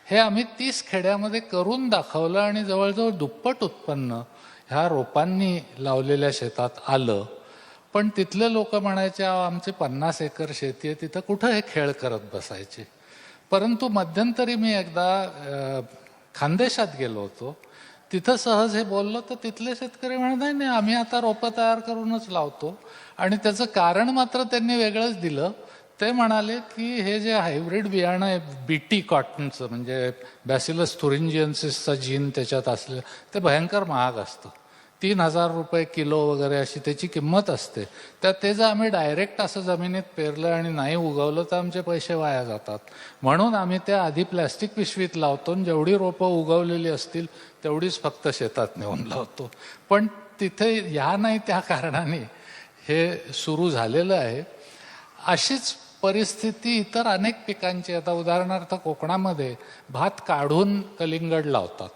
Speaker 5: हे आम्ही 30 खेड्यामध्ये करून दाखवलं आणि जवळजवळ दुप्पट उत्पन्न ह्या रोपांनी लावलेल्या शेतात आलं. पण तिथले लोक म्हणायचे आमचे 50 एकर शेती आहे, तिथं कुठं हे खेळ करत बसायचे. परंतु मध्यंतरी मी एकदा खानदेशात गेलो होतो. तिथं सहज हे बोललो तर तिथले शेतकरी म्हणत नाही आम्ही आता रोपं तयार करूनच लावतो. आणि त्याचं कारण मात्र त्यांनी वेगळंच दिलं. ते म्हणाले की हे जे हायब्रिड बियाणं आहे बीटी कॉटनचं म्हणजे बॅसिलस थुरिंजियन्सिसचा जीन त्याच्यात असलं ते भयंकर महाग असतं. 3000 रुपये किलो वगैरे अशी त्याची किंमत असते. तर ते जर आम्ही डायरेक्ट असं जमिनीत पेरलं आणि नाही उगवलं तर आमचे पैसे वाया जातात. म्हणून आम्ही ते आधी प्लॅस्टिक पिशवीत लावतो आणि जेवढी रोपं उगवलेली असतील तेवढीच फक्त शेतात नेऊन लावतो. पण तिथे ह्या नाही त्या कारणाने हे सुरू झालेलं आहे. अशीच परिस्थिती इतर अनेक पिकांची. आता उदाहरणार्थ कोकणामध्ये भात काढून कलिंगड लावतात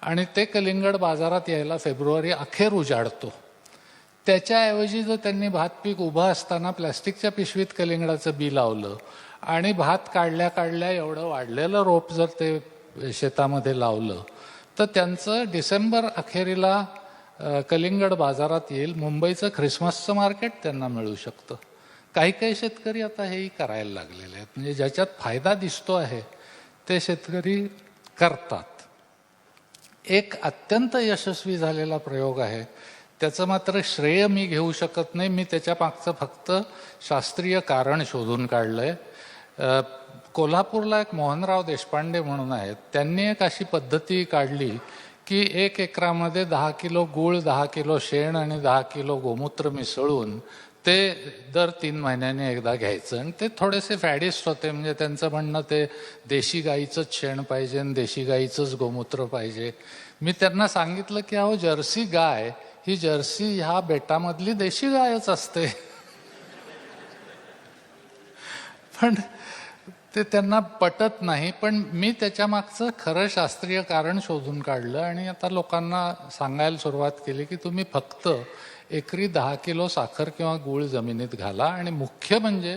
Speaker 5: आणि ते कलिंगड बाजारात यायला फेब्रुवारी अखेर उजाडतो. त्याच्याऐवजी जर त्यांनी भात पीक उभं असताना प्लॅस्टिकच्या पिशवीत कलिंगडाचं बी लावलं आणि भात काढल्या काढल्या एवढं वाढलेलं रोप जर ते शेतामध्ये लावलं तर त्यांचं डिसेंबर अखेरीला कलिंगड बाजारात येईल. मुंबईचं ख्रिसमसचं मार्केट त्यांना मिळू शकतं. काही काही शेतकरी आता हेही करायला लागलेले आहेत. म्हणजे ज्याच्यात फायदा दिसतो आहे ते शेतकरी करतात. एक अत्यंत यशस्वी झालेला प्रयोग आहे. त्याचं मात्र श्रेय मी घेऊ शकत नाही. मी त्याच्या मागचं फक्त शास्त्रीय कारण शोधून काढलंय. कोल्हापूरला एक मोहनराव देशपांडे म्हणून आहेत. त्यांनी एक अशी पद्धती काढली की 1 एकरामध्ये 10 किलो गूळ, 10 किलो शेण आणि 10 किलो गोमूत्र मिसळून ते दर 3 महिन्यांनी एकदा घ्यायचं. आणि ते थोडेसे फॅडिस्ट होते. म्हणजे त्यांचं म्हणणं ते देशी गाईचंच शेण पाहिजे आणि देशी गाईचंच गोमूत्र पाहिजे. मी त्यांना सांगितलं की अहो जर्सी गाय ही जर्सी ह्या बेटामधली देशी गायच असते. पण ते त्यांना पटत नाही. पण मी त्याच्या मागचं खरं शास्त्रीय कारण शोधून काढलं आणि आता लोकांना सांगायला सुरुवात केली की तुम्ही फक्त एकरी 10 किलो साखर किंवा गूळ जमिनीत घाला. आणि मुख्य म्हणजे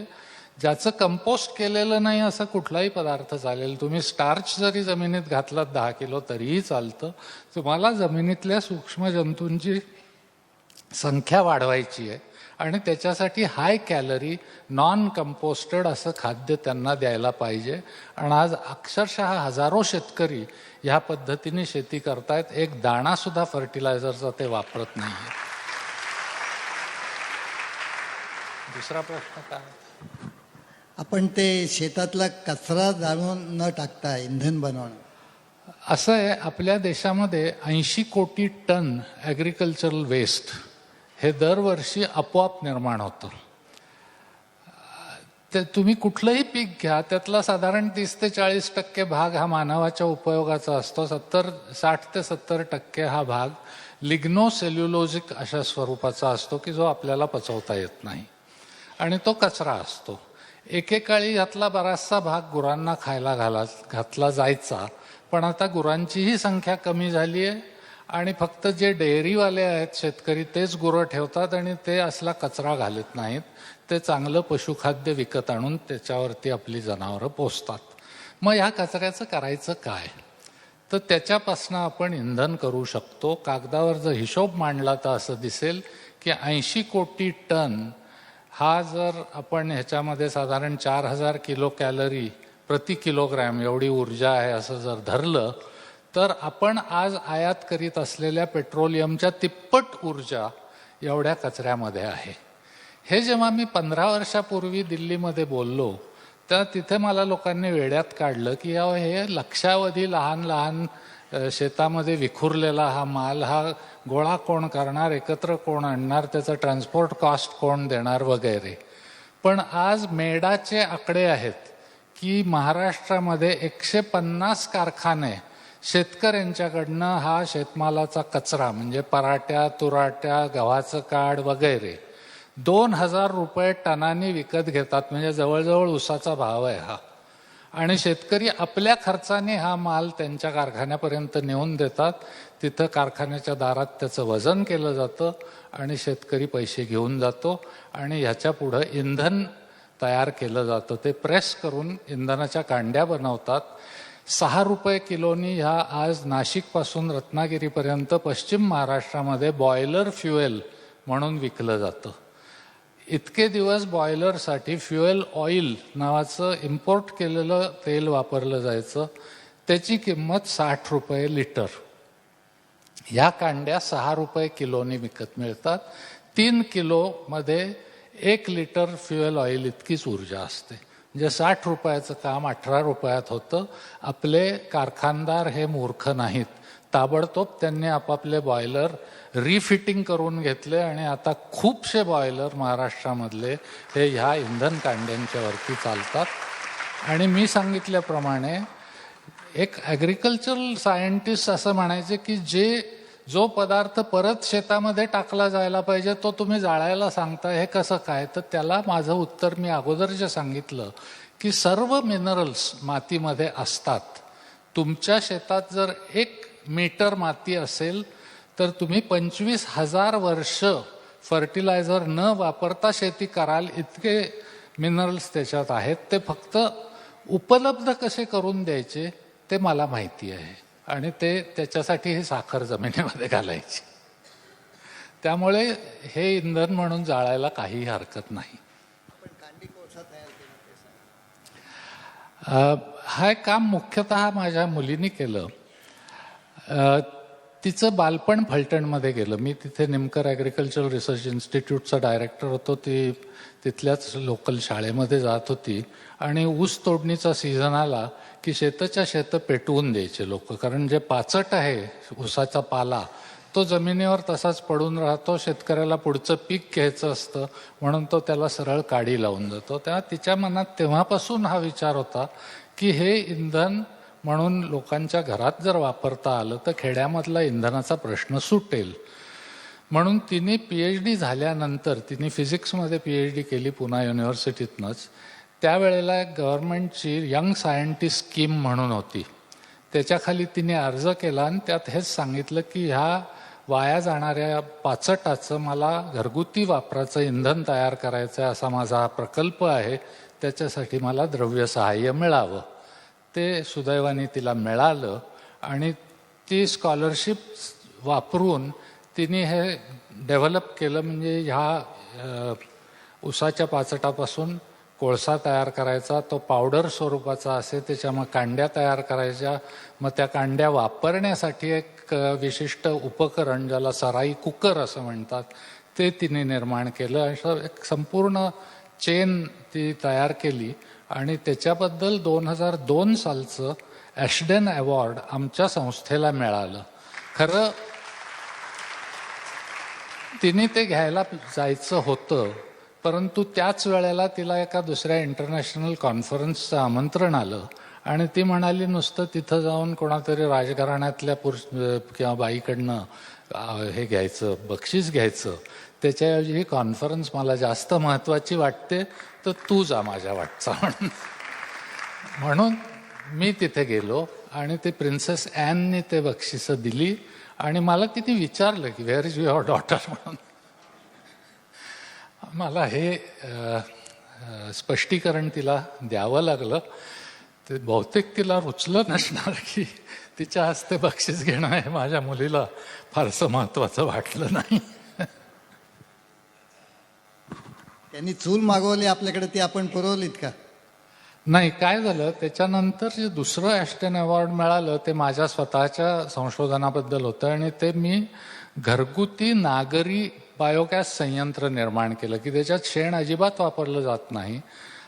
Speaker 5: ज्याचं कंपोस्ट केलेलं नाही असं कुठलाही पदार्थ चालेल. तुम्ही स्टार्च जरी जमिनीत घातलात 10 किलो तरीही चालतं. तुम्हाला जमिनीतल्या सूक्ष्म जंतूंची संख्या वाढवायची आहे आणि त्याच्यासाठी हाय कॅलरी नॉन कंपोस्टेड असं खाद्य त्यांना द्यायला पाहिजे. आणि आज अक्षरशः हजारो शेतकरी ह्या पद्धतीने शेती करतायत. एक दाणासुद्धा फर्टिलायझरचा ते वापरत नाही आहे. दुसरा प्रश्न काय?
Speaker 2: आपण ते शेतातला कचरा जाळून न टाकता इंधन बनवणं.
Speaker 5: असं आहे आपल्या देशामध्ये 80 कोटी टन ॲग्रिकल्चरल वेस्ट हे दरवर्षी आपोआप निर्माण होतं. ते तुम्ही कुठलंही पीक घ्या त्यातला साधारण 30 ते 40% भाग हा मानवाच्या उपयोगाचा असतो. 60 ते 70% हा भाग लिग्नोसेल्युलोजिक अशा स्वरूपाचा असतो की जो आपल्याला पचवता येत नाही आणि तो कचरा असतो. एकेकाळी यातला बराचसा भाग गुरांना खायला घातला जायचा. पण आता गुरांचीही संख्या कमी झाली आहे आणि फक्त जे डेअरीवाले आहेत शेतकरी तेच गुरं ठेवतात आणि ते असला कचरा घालत नाहीत. ते चांगलं पशुखाद्य विकत आणून त्याच्यावरती आपली जनावरं पोसतात. मग ह्या कचऱ्याचं करायचं काय? तर त्याच्यापासून आपण इंधन करू शकतो. कागदावर जर हिशोब मांडला तर असं दिसेल की 80 कोटी टन हा जर आपण ह्याच्यामध्ये साधारण 4000 किलो कॅलरी प्रति किलोग्रॅम एवढी ऊर्जा आहे असं जर धरलं तर आपण आज आयात करीत असलेल्या पेट्रोलियमच्या तिप्पट ऊर्जा एवढ्या कचऱ्यामध्ये आहे. हे जेव्हा मी 15 वर्षापूर्वी दिल्लीमध्ये बोललो तर तिथे मला लोकांनी वेड्यात काढलं की हे लक्षावधी लहान लहान शेतामध्ये विखुरलेला हा माल हा गोळा कोण करणार, एकत्र कोण आणणार, त्याचं ट्रान्सपोर्ट कॉस्ट कोण देणार वगैरे. पण आज मेडाचे आकडे आहेत की महाराष्ट्रामध्ये 150 कारखाने शेतकऱ्यांच्याकडनं हा शेतमालाचा कचरा म्हणजे पराठ्या, तुराट्या, गव्हाचं काड वगैरे 2000 रुपये टनाने विकत घेतात. म्हणजे जवळजवळ ऊसाचा भाव आहे हा. आणि शेतकरी आपल्या खर्चाने हा माल त्यांच्या कारखान्यापर्यंत नेऊन देतात. तिथं कारखान्याच्या दारात त्याचं वजन केलं जातं आणि शेतकरी पैसे घेऊन जातो आणि ह्याच्या पुढं इंधन तयार केलं जातं. ते प्रेस करून इंधनाच्या कांड्या बनवतात. 6 रुपये किलोनी ह्या आज नाशिकपासून रत्नागिरीपर्यंत पश्चिम महाराष्ट्रामध्ये बॉयलर फ्युएल म्हणून विकलं जातं. इतके दिवस बॉयलरसाठी फ्युएल ऑइल नावाचं इम्पोर्ट केलेलं तेल वापरलं जायचं. त्याची किंमत 60 रुपये लिटर. ह्या कांड्या 6 रुपये किलोनी विकत मिळतात. 3 किलोमध्ये 1 लिटर फ्युएल ऑइल इतकीच ऊर्जा असते. म्हणजे 60 रुपयाचं काम 18 रुपयात होतं. आपले कारखानदार हे मूर्ख नाहीत. ताबडतोब त्यांनी आपापले बॉयलर रिफिटिंग करून घेतले आणि आता खूपसे बॉयलर महाराष्ट्रामधले हे ह्या इंधन कांड्यांच्या वरती चालतात. आणि मी सांगितल्याप्रमाणे एक ॲग्रिकल्चरल सायंटिस्ट असं म्हणायचे की जो पदार्थ परत शेतामध्ये टाकला जायला पाहिजे तो तुम्ही जाळायला सांगता, हे कसं काय? तर त्याला माझं उत्तर मी अगोदर जे सांगितलं की सर्व मिनरल्स मातीमध्ये असतात. तुमच्या शेतात जर 1 मीटर माती असेल तर तुम्ही 25,000 वर्ष फर्टिलायझर न वापरता शेती कराल, इतके मिनरल्स त्याच्यात आहेत. ते फक्त उपलब्ध कसे करून द्यायचे ते मला माहिती आहे आणि त्याच्यासाठी ही साखर जमिनीमध्ये घालायची. त्यामुळे हे इंधन म्हणून जाळायला काही हरकत नाही. हा काम मुख्यतः माझ्या मुलीने केलं. तिचं बालपण फलटणमध्ये गेलं. मी तिथे निमकर ॲग्रिकल्चरल रिसर्च इन्स्टिट्यूटचा डायरेक्टर होतो. ती तिथल्याच लोकल शाळेमध्ये जात होती आणि ऊस तोडणीचा सीझन आला की शेताच्या शेतं पेटवून द्यायचे लोक. कारण जे पाचट आहे ऊसाचा पाला तो जमिनीवर तसाच पडून राहतो. शेतकऱ्याला पुढचं पीक घ्यायचं असतं म्हणून तो त्याला सरळ काडी लावून जातो. तेव्हा तिच्या मनात तेव्हापासून हा विचार होता की हे इंधन म्हणून लोकांच्या घरात जर वापरता आलं तर खेड्यामधला इंधनाचा प्रश्न सुटेल. म्हणून तिने PhD झाल्यानंतर तिने फिजिक्समध्ये PhD केली पुणा युनिव्हर्सिटीतनंच. त्यावेळेला एक गव्हर्नमेंटची यंग सायंटिस्ट स्कीम म्हणून होती. त्याच्याखाली तिने अर्ज केला आणि त्यात हेच सांगितलं की ह्या वाया जाणाऱ्या पाचटाचं मला घरगुती वापराचं इंधन तयार करायचं आहे, असा माझा हा प्रकल्प आहे. त्याच्यासाठी मला द्रव्य सहाय्य मिळावं. ते सुदैवाने तिला मिळालं आणि ती स्कॉलरशिप वापरून तिने हे डेव्हलप केलं. म्हणजे ह्या ऊसाच्या पाचटापासून कोळसा तयार करायचा, तो पावडर स्वरूपाचा असे, त्याच्या मग कांड्या तयार करायच्या. मग त्या कांड्या वापरण्यासाठी एक विशिष्ट उपकरण ज्याला सराई कुकर असं म्हणतात ते तिने निर्माण केलं. असं एक संपूर्ण चेन ती तयार केली आणि त्याच्याबद्दल 2002 सालचं ॲशडेन अवॉर्ड आमच्या संस्थेला मिळालं. खरं तिने ते घ्यायला जायचं होतं परंतु त्याच वेळेला तिला एका दुसऱ्या इंटरनॅशनल कॉन्फरन्सचं आमंत्रण आलं आणि ती म्हणाली नुसतं तिथं जाऊन कोणातरी राजघराण्यातल्या किंवा बाईकडनं हे घ्यायचं, बक्षीस घ्यायचं, त्याच्याऐवजी ही कॉन्फरन्स मला जास्त महत्त्वाची वाटते तर तू जा माझ्या वाटचा म्हणून मी तिथे गेलो आणि ते प्रिन्सेस ॲनने ते बक्षिसं दिली आणि मला तिने विचारलं की व्हेअर इज युअर डॉटर म्हणून. मला हे स्पष्टीकरण तिला द्यावं लागलं. ते बहुतेक तिला रुचलं नसणार की तिच्या हस्ते बक्षीस घेणं हे माझ्या मुलीला फारसं महत्त्वाचं वाटलं नाही.
Speaker 2: त्यांनी चूल मागवली आपल्याकडे, ती आपण पुरवलीत का?
Speaker 5: नाही, काय झालं त्याच्यानंतर जे दुसरं ॲस्टन अवॉर्ड मिळालं ते माझ्या स्वतःच्या संशोधनाबद्दल होतं आणि ते मी घरगुती नागरी बायोगॅस संयंत्र निर्माण केलं की त्याच्यात शेण अजिबात वापरलं जात नाही.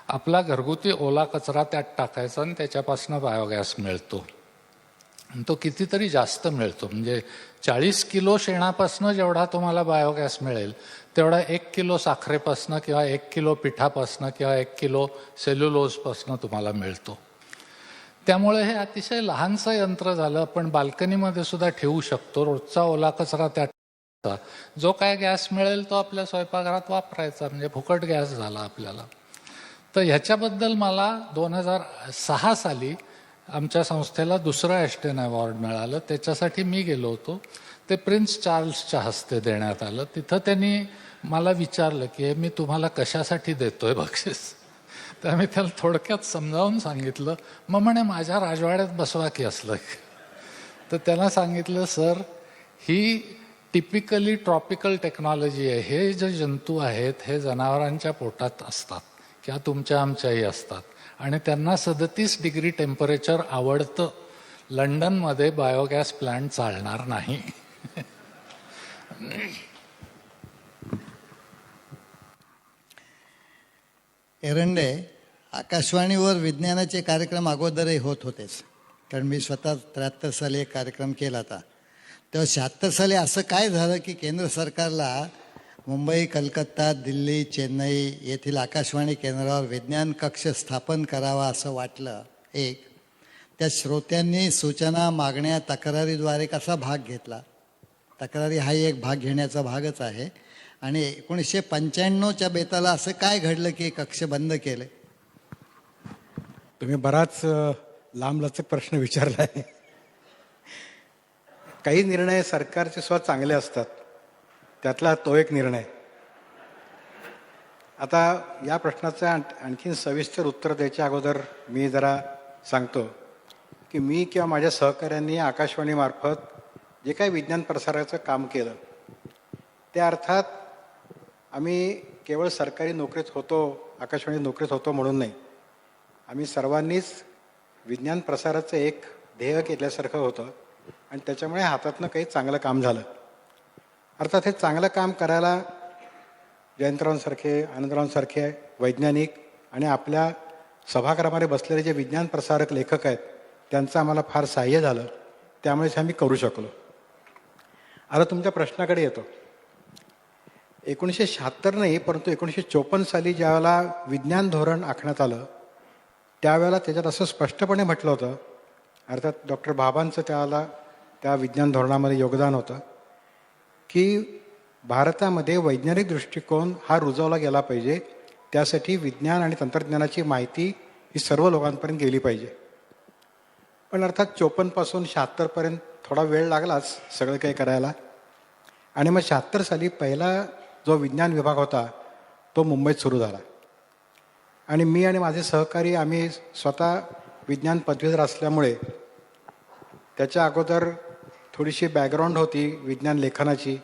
Speaker 5: आपला घरगुती ओला कचरा त्यात टाकायचा आणि त्याच्यापासून बायोगॅस मिळतो. तो कितीतरी जास्त मिळतो, म्हणजे 40 किलो शेणापासून जेवढा तुम्हाला बायोगॅस मिळेल तेवढा 1 किलो साखरेपासून किंवा 1 किलो पिठापासून किंवा 1 किलो सेल्युलोजपासून तुम्हाला मिळतो. त्यामुळे हे अतिशय लहानसं यंत्र झालं, आपण बाल्कनीमध्ये सुद्धा ठेवू शकतो. रोजचा ओला कचरा त्यात टाकायचा, जो काय गॅस मिळेल तो आपल्या स्वयंपाकघरात वापरायचा, म्हणजे फुकट गॅस झाला आपल्याला. तर ह्याच्याबद्दल मला 2006 साली आमच्या संस्थेला दुसरं ॲस्टन अवॉर्ड मिळालं. त्याच्यासाठी मी गेलो होतो. ते प्रिन्स चार्ल्सच्या हस्ते देण्यात आलं. तिथं त्यांनी मला विचारलं की हे मी तुम्हाला कशासाठी देतोय बक्षीस. तर मी त्याला थोडक्यात समजावून सांगितलं. मग म्हणे माझ्या राजवाड्यात बसवा की असलं. तर त्याला सांगितलं, सर ही टिपिकली ट्रॉपिकल टेक्नॉलॉजी आहे. हे जे जंतू आहेत हे जनावरांच्या पोटात असतात किंवा तुमच्या आमच्याही असतात आणि त्यांना 37 डिग्री टेम्परेचर आवडतं. लंडनमध्ये बायोगॅस प्लांट चालणार नाही.
Speaker 2: एरंडे, आकाशवाणीवर विज्ञानाचे कार्यक्रम अगोदरही होत होतेच, कारण मी स्वतः 73 साली एक कार्यक्रम केला होता. तेव्हा 76 साली असं काय झालं की केंद्र सरकारला मुंबई, कलकत्ता, दिल्ली, चेन्नई येथील आकाशवाणी केंद्रावर विज्ञान कक्ष स्थापन करावा असं वाटलं. एक, त्या श्रोत्यांनी सूचना, मागण्या, तक्रारीद्वारे कसा भाग घेतला. तक्रारी हाही एक भाग घेण्याचा भागच आहे. आणि 1995च्या बेताला असं काय घडलं की कक्ष बंद केले?
Speaker 6: तुम्ही बराच लांबलचक प्रश्न विचारला आहे. काही निर्णय सरकारचे स्वतः चांगले असतात, त्यातला तो एक निर्णय. आता या प्रश्नाचं आणखीन सविस्तर उत्तर द्यायच्या अगोदर मी जरा सांगतो की मी किंवा माझ्या सहकाऱ्यांनी आकाशवाणीमार्फत जे काही विज्ञान प्रसाराचं काम केलं ते अर्थात आम्ही केवळ सरकारी नोकरीत होतो, आकाशवाणी नोकरीत होतो म्हणून नाही. आम्ही सर्वांनीच विज्ञान प्रसाराचं एक ध्येय केल्यासारखं होतं आणि त्याच्यामुळे हातातनं काही चांगलं काम झालं. अर्थात हे चांगलं काम करायला जयंतरावांसारखे, आनंदरावांसारखे वैज्ञानिक आणि आपल्या सभागृहामध्ये बसलेले जे विज्ञान प्रसारक लेखक आहेत त्यांचं आम्हाला फार सहाय्य झालं. त्यामुळेच आम्ही करू शकलो. आता तुमच्या प्रश्नाकडे येतो. 1976 नाही, परंतु 1954 साली ज्यावेळेला विज्ञान धोरण आखण्यात आलं त्यावेळेला त्याच्यात असं स्पष्टपणे म्हटलं होतं, अर्थात डॉक्टर बाबांचं त्यावेळेला त्या विज्ञान धोरणामध्ये योगदान होतं की भारतामध्ये वैज्ञानिक दृष्टिकोन हा रुजवला गेला पाहिजे. त्यासाठी विज्ञान आणि तंत्रज्ञानाची माहिती ही सर्व लोकांपर्यंत गेली पाहिजे. पण अर्थात 54 पासून 76 पर्यंत थोडा वेळ लागलाच सगळं काही करायला. आणि मग 76 साली पहिला जो विज्ञान विभाग होता तो मुंबईत सुरू झाला. आणि मी आणि माझे सहकारी आम्ही स्वतः विज्ञान पदवीधर असल्यामुळे त्याच्या अगोदर थोडीशी बॅकग्राऊंड होती विज्ञान लेखनाची.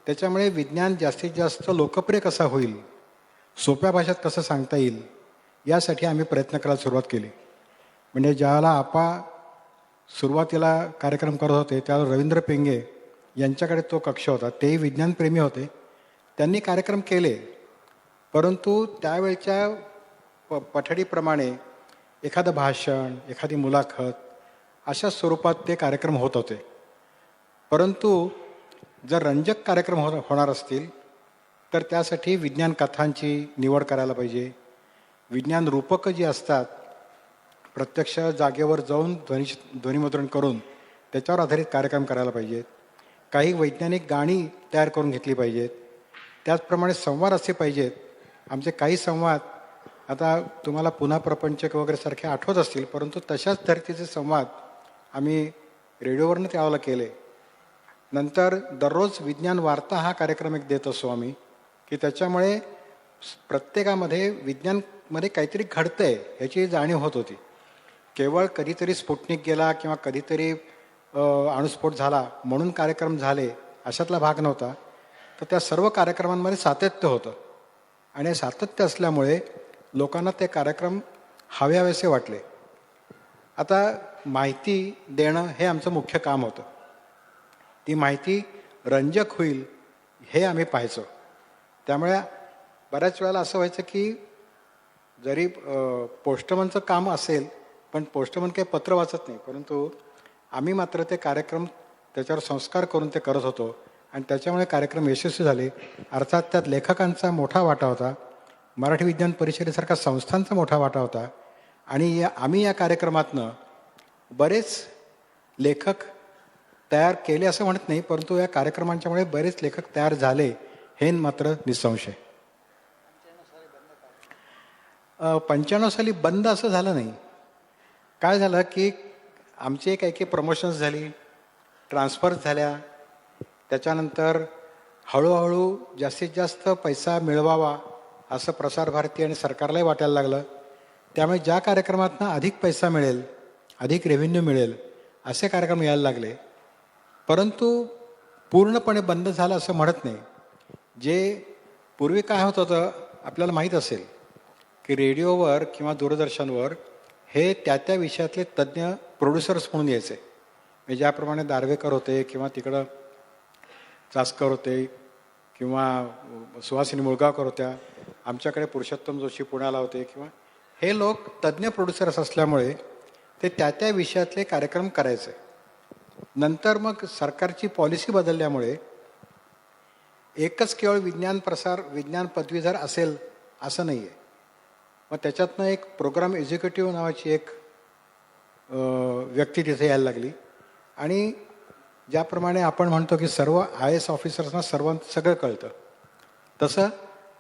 Speaker 6: त्याच्यामुळे विज्ञान जास्तीत जास्त लोकप्रिय कसा होईल, सोप्या भाषेत कसं सांगता येईल, यासाठी आम्ही प्रयत्न करायला सुरुवात केली. म्हणजे ज्यावेळेला आपा सुरुवातीला कार्यक्रम करत होते त्यावेळेला रवींद्र पेंगे यांच्याकडे तो कक्ष होता. तेही विज्ञानप्रेमी होते. त्यांनी कार्यक्रम केले, परंतु त्यावेळच्या पठडीप्रमाणे एखादं भाषण, एखादी मुलाखत अशा स्वरूपात ते कार्यक्रम होत होते. परंतु जर रंजक कार्यक्रम होणार असतील तर त्यासाठी विज्ञान कथांची निवड करायला पाहिजे. विज्ञान रूपकं जी असतात प्रत्यक्ष जागेवर जाऊन ध्वनिमुद्रण करून त्याच्यावर आधारित कार्यक्रम करायला पाहिजेत. काही वैज्ञानिक गाणी तयार करून घेतली पाहिजेत. त्याचप्रमाणे संवाद असे पाहिजेत. आमचे काही संवाद आता तुम्हाला पुन्हा प्रपंचक वगैरे सारखे आठवत असतील, परंतु तशाच धर्तीचे संवाद आम्ही रेडिओवरनं त्यावेळेला केले. नंतर दररोज विज्ञान वार्ता हा कार्यक्रम एक देत असतो आम्ही, की त्याच्यामुळे प्रत्येकामध्ये विज्ञानमध्ये काहीतरी घडतंय ह्याची जाणीव होत होती. केवळ कधीतरी स्फुटनिक गेला किंवा कधीतरी अणुस्फोट झाला म्हणून कार्यक्रम झाले अशातला भाग नव्हता. तर त्या सर्व कार्यक्रमांमध्ये सातत्य होतं आणि हे सातत्य असल्यामुळे लोकांना ते कार्यक्रम हवेसे वाटले. आता माहिती देणं हे आमचं मुख्य काम होतं. ती माहिती रंजक होईल हे आम्ही पाहायचो. त्यामुळे बऱ्याच वेळेला असं व्हायचं की जरी पोस्टमनचं काम असेल पण पोस्टमन काही पत्र वाचत नाही, परंतु आम्ही मात्र ते कार्यक्रम त्याच्यावर संस्कार करून ते करत होतो आणि त्याच्यामुळे कार्यक्रम यशस्वी झाले. अर्थात त्यात लेखकांचा मोठा वाटा होता, मराठी विज्ञान परिषदेसारख्या संस्थांचा मोठा वाटा होता आणि आम्ही या कार्यक्रमातनं बरेच लेखक तयार केले असं म्हणत नाही, परंतु या कार्यक्रमांच्यामुळे बरेच लेखक तयार झाले हे मात्र निसंशय. 95 साली बंद असं झालं नाही. काय झालं की आमचे काही काही प्रमोशन्स झाली, ट्रान्सफर्स झाल्या, त्याच्यानंतर हळूहळू जास्तीत जास्त पैसा मिळवावा असं प्रसार भारती आणि सरकारलाही वाटायला लागलं. त्यामुळे ज्या कार्यक्रमातनं अधिक पैसा मिळेल, अधिक रेव्हेन्यू मिळेल असे कार्यक्रम यायला लागले. परंतु पूर्णपणे बंद झालं असं म्हणत नाही. जे पूर्वी काय होत होतं आपल्याला माहीत असेल की रेडिओवर किंवा दूरदर्शनवर हे त्या विषयातले तज्ज्ञ प्रोड्युसर्स म्हणून यायचे. म्हणजे ज्याप्रमाणे दार्वेकर होते किंवा तिकडं चासकर होते किंवा सुहासिनी मुळगावकर होत्या, आमच्याकडे पुरुषोत्तम जोशी पुण्याला होते, किंवा हे लोक तज्ज्ञ प्रोड्युसर्स असल्यामुळे ते त्या विषयातले कार्यक्रम करायचे. नंतर मग सरकारची पॉलिसी बदलल्यामुळे एकच केवळ विज्ञान पदवीधर असेल असं नाही आहे. मग त्याच्यातनं एक प्रोग्राम एक्झिक्युटिव्ह नावाची एक व्यक्ती तिथे यायला लागली आणि ज्याप्रमाणे आपण म्हणतो की सर्व IAS ऑफिसर्सना सगळं कळतं, तसं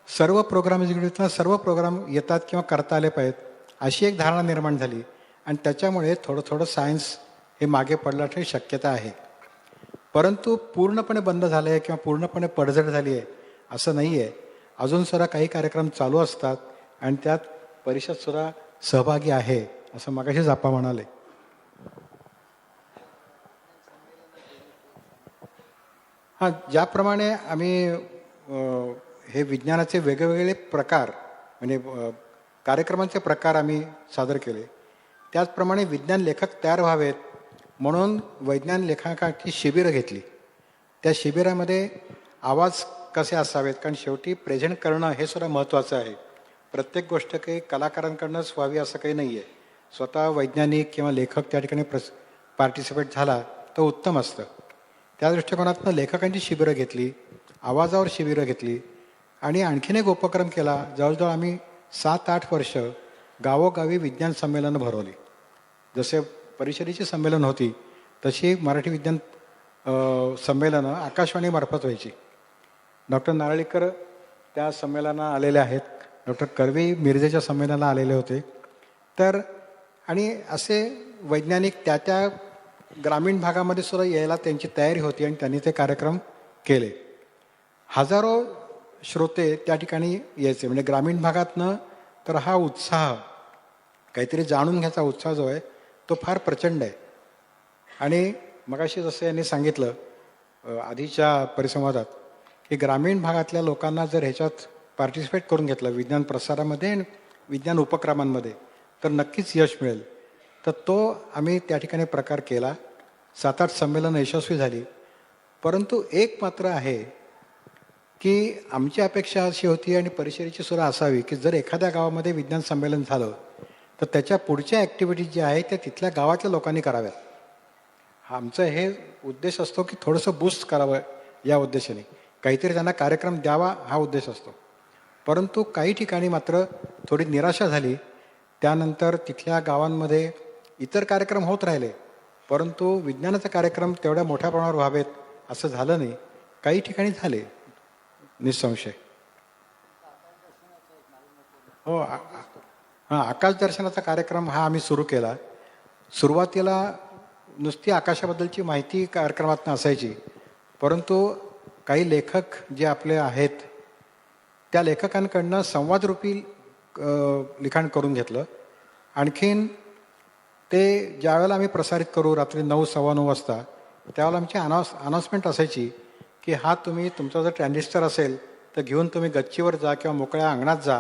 Speaker 6: सर्व प्रोग्राम एक्झिक्युटिव्हना सर्व प्रोग्राम येतात किंवा करता आले पाहिजेत अशी एक धारणा निर्माण झाली आणि त्याच्यामुळे थोडं सायन्स हे मागे पडण्याची शक्यता आहे. परंतु पूर्णपणे बंद झालं आहे किंवा पूर्णपणे पडझड झाली आहे असं नाही आहे. अजूनसुद्धा काही कार्यक्रम चालू असतात आणि त्यात परिषदसुद्धा सहभागी आहे असं मगाशीच आपण म्हणाले. हां, ज्याप्रमाणे आम्ही हे विज्ञानाचे वेगवेगळे प्रकार म्हणजे कार्यक्रमांचे प्रकार आम्ही सादर केले, त्याचप्रमाणे विज्ञान लेखक तयार व्हावेत म्हणून वैज्ञान लेखकाची शिबिरं घेतली. त्या शिबिरामध्ये आवाज कसे असावेत, कारण शेवटी प्रेझेंट करणं हे सुद्धा महत्त्वाचं आहे. प्रत्येक गोष्ट काही कलाकारांकडूनच व्हावी असं काही नाही आहे. स्वतः वैज्ञानिक किंवा लेखक त्या ठिकाणी पार्टिसिपेट झाला तर उत्तम असतं. त्या दृष्टिकोनातून लेखकांची शिबिरं घेतली, आवाजावर शिबिरं घेतली आणि आणखीन एक उपक्रम केला. जवळजवळ आम्ही 7-8 वर्ष गावोगावी विज्ञान संमेलनं भरवली. जसे परिषदेची संमेलन होती तशी मराठी विज्ञान संमेलनं आकाशवाणीमार्फत व्हायची. डॉक्टर नारळीकर त्या संमेलनाला आलेले आहेत, डॉक्टर कर्वे मिरजेच्या संमेलनाला आलेले होते. तर आणि असे वैज्ञानिक त्या ग्रामीण भागामध्ये सुद्धा यायला त्यांची तयारी होती आणि त्यांनी ते कार्यक्रम केले. हजारो श्रोते त्या ठिकाणी यायचे. म्हणजे ग्रामीण भागातनं तर हा उत्साह, काहीतरी जाणून घ्यायचा उत्साह जो आहे तो फार प्रचंड आहे. आणि मगाशी जसं यांनी सांगितलं आधीच्या परिसंवादात की ग्रामीण भागातल्या लोकांना जर ह्याच्यात पार्टिसिपेट करून घेतलं विज्ञान प्रसारामध्ये आणि विज्ञान उपक्रमांमध्ये तर नक्कीच यश मिळेल. तर तो आम्ही त्या ठिकाणी प्रकार केला. 7-8 संमेलनं यशस्वी झाली. परंतु एक मात्र आहे की आमची अपेक्षा अशी होती आणि परिषदेची सुद्धा असावी की जर एखाद्या गावामध्ये विज्ञान संमेलन झालं तर त्याच्या पुढच्या ॲक्टिव्हिटीज ज्या आहेत त्या तिथल्या गावातल्या लोकांनी कराव्यात. आमचं हे उद्देश असतो की थोडंसं बूस्ट करावं, या उद्देशाने काहीतरी त्यांना कार्यक्रम द्यावा हा उद्देश असतो. परंतु काही ठिकाणी मात्र थोडी निराशा झाली. त्यानंतर तिथल्या गावांमध्ये इतर कार्यक्रम होत राहिले, परंतु विज्ञानाचे कार्यक्रम तेवढ्या मोठ्या प्रमाणावर व्हावेत असं झालं नाही. काही ठिकाणी झाले निसंशय. हो, हां, आकाशदर्शनाचा कार्यक्रम हा आम्ही सुरू केला. सुरुवातीला नुसती आकाशाबद्दलची माहिती कार्यक्रमातून असायची, परंतु काही लेखक जे आपले आहेत त्या लेखकांकडनं संवादरूपी लिखाण करून घेतलं. आणखीन ते ज्यावेळेला आम्ही प्रसारित करू रात्री 9, 9:15 वाजता, त्यावेळेला आमची अनाउन्समेंट असायची की हा तुम्ही तुमचा जर ट्रान्झिस्टर असेल तर घेऊन तुम्ही गच्चीवर जा किंवा मोकळ्या अंगणात जा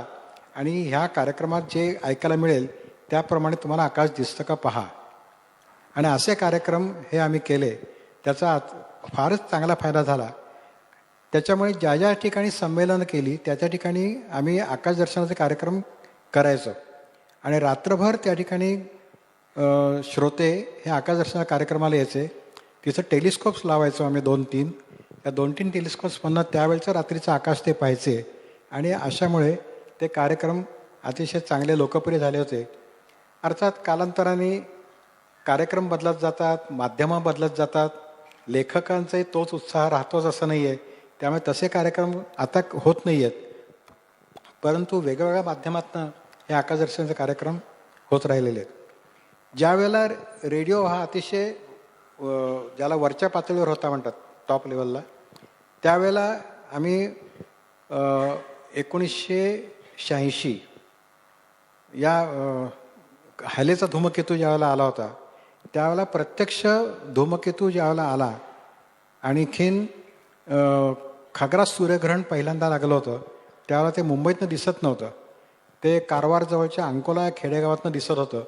Speaker 6: आणि ह्या कार्यक्रमात जे ऐकायला मिळेल त्याप्रमाणे तुम्हाला आकाश दिसतं का पहा. आणि असे कार्यक्रम हे आम्ही केले. त्याचा फारच चांगला फायदा झाला. त्याच्यामुळे ज्या ज्या ठिकाणी संमेलनं केली त्या त्या ठिकाणी आम्ही आकाशदर्शनाचे कार्यक्रम करायचो आणि रात्रभर त्या ठिकाणी श्रोते हे आकाशदर्शना कार्यक्रमाला यायचे. तिथं टेलिस्कोप्स लावायचो आम्ही 2-3. त्या 2-3 टेलिस्कोप्समधनं त्यावेळचं रात्रीचं आकाश ते पाहायचे आणि अशामुळे ते कार्यक्रम अतिशय चांगले लोकप्रिय झाले होते. अर्थात कालांतराने कार्यक्रम बदलत जातात, माध्यमं बदलत जातात, लेखकांचाही तोच उत्साह राहतोच असं नाही आहे. त्यामुळे तसे कार्यक्रम आता होत नाही आहेत, परंतु वेगवेगळ्या माध्यमातून हे आकाशदर्शनाचे कार्यक्रम होत राहिलेले आहेत. ज्या वेळेला रेडिओ हा अतिशय ज्याला वरच्या पातळीवर होता म्हणतात, टॉप लेवलला, त्यावेळेला आम्ही 1986 या हॅलेचा धूमकेतू ज्यावेळेला आला होता त्यावेळेला प्रत्यक्ष धूमकेतू ज्यावेळेला आला आणखीन खग्रास सूर्यग्रहण पहिल्यांदा लागलं होतं त्यावेळेला ते मुंबईतनं दिसत नव्हतं. ते कारवारजवळच्या अंकोला या खेडेगावातनं दिसत होतं.